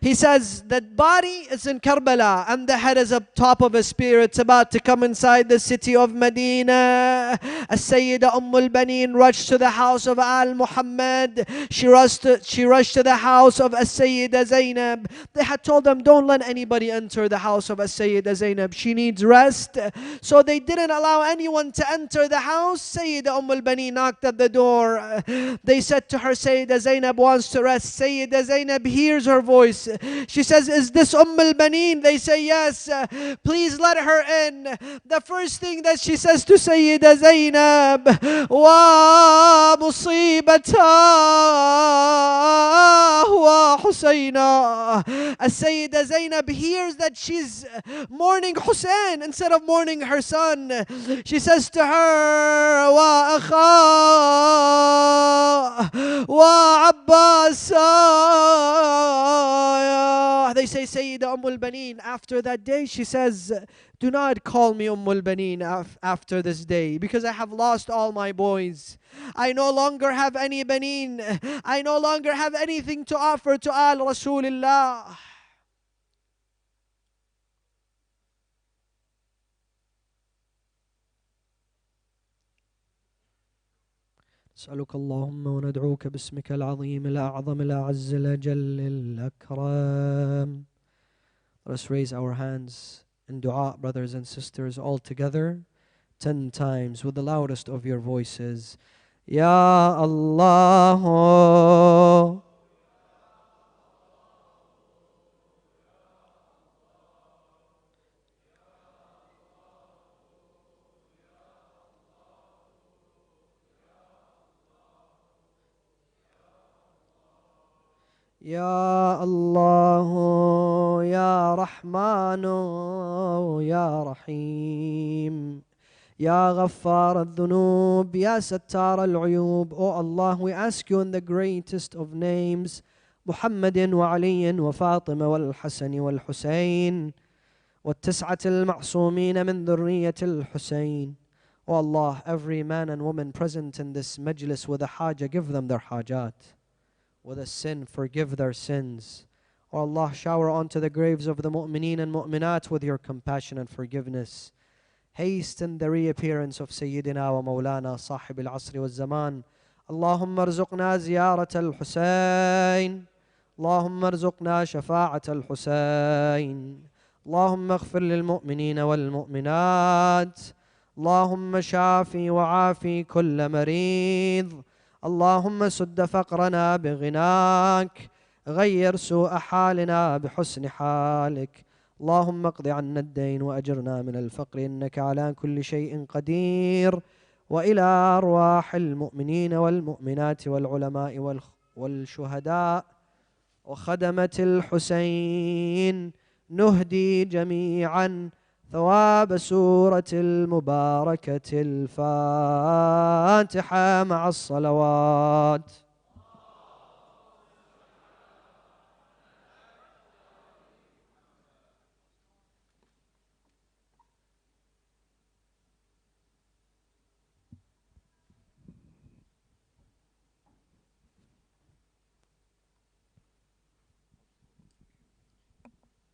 He says that body is in Karbala and the head is up top of a spear. It's about to come inside the city of Medina. As-Sayyida al-Baneen rushed to the house of Al-Muhammad. She rushed to the house of As-Sayyida Zainab. They had told them, don't let anybody enter the house of As-Sayyida Zainab. She needs rest. So they didn't allow anyone to enter the house. Sayyida al-Baneen knocked at the door. They said to her, Sayyida Zainab wants to rest. Sayyida Zainab hears her voice. She says, is this al-Baneen? They say, yes. Please let her in. The first thing that she says to Sayyida Zainab, wa musibatah wa Husayna. As Sayyida Zainab hears that she's mourning Hussein instead of mourning her son, she says to her, wa akha wa Abbas. They say Sayyida al-Baneen. After that day, she says, do not call me al-Baneen after this day, because I have lost all my boys. I no longer have any baneen. I no longer have anything to offer to al-Rasulullah. نسألك اللهم وندعوك باسمك العظيم الأعظم الأعز الأجل الأكرم. Let us raise our hands in dua, brothers and sisters, all together 10 times with the loudest of your voices. Ya Allah. Ya Allah, Ya Rahman, Ya Rahim, Ya Ghaffar al-Dhunub, Ya Sattar al-Uyub. Oh Allah, we ask you in the greatest of names, Muhammadin wa Aliyin wa Fatima wal Hassan wal Hussein والتسعة المعصومين من ذرية الحسين. Oh Allah, every man and woman present in this majlis with a haja, give them their hajat. With a sin, forgive their sins. O Allah, shower onto the graves of the mu'mineen and mu'minat with your compassion and forgiveness. Hasten the reappearance of Sayyidina wa Mawlana Sahib al-Asri wal-Zaman. Allahumma arzuqna ziyarat al-Husayn. Allahumma arzuqna shafa'at al-Husayn. اللهم اغفر للمؤمنين والمؤمنات. اللهم شافي وعافي كل مريض. اللهم سد فقرنا بغناك. غير سوء حالنا بحسن حالك. اللهم اقض عنا الدين وأجرنا من الفقر إنك على كل شيء قدير. وإلى أرواح المؤمنين والمؤمنات والعلماء والشهداء وخدمة الحسين نهدي جميعا ثواب سورة المباركة الفاتحة مع الصلوات.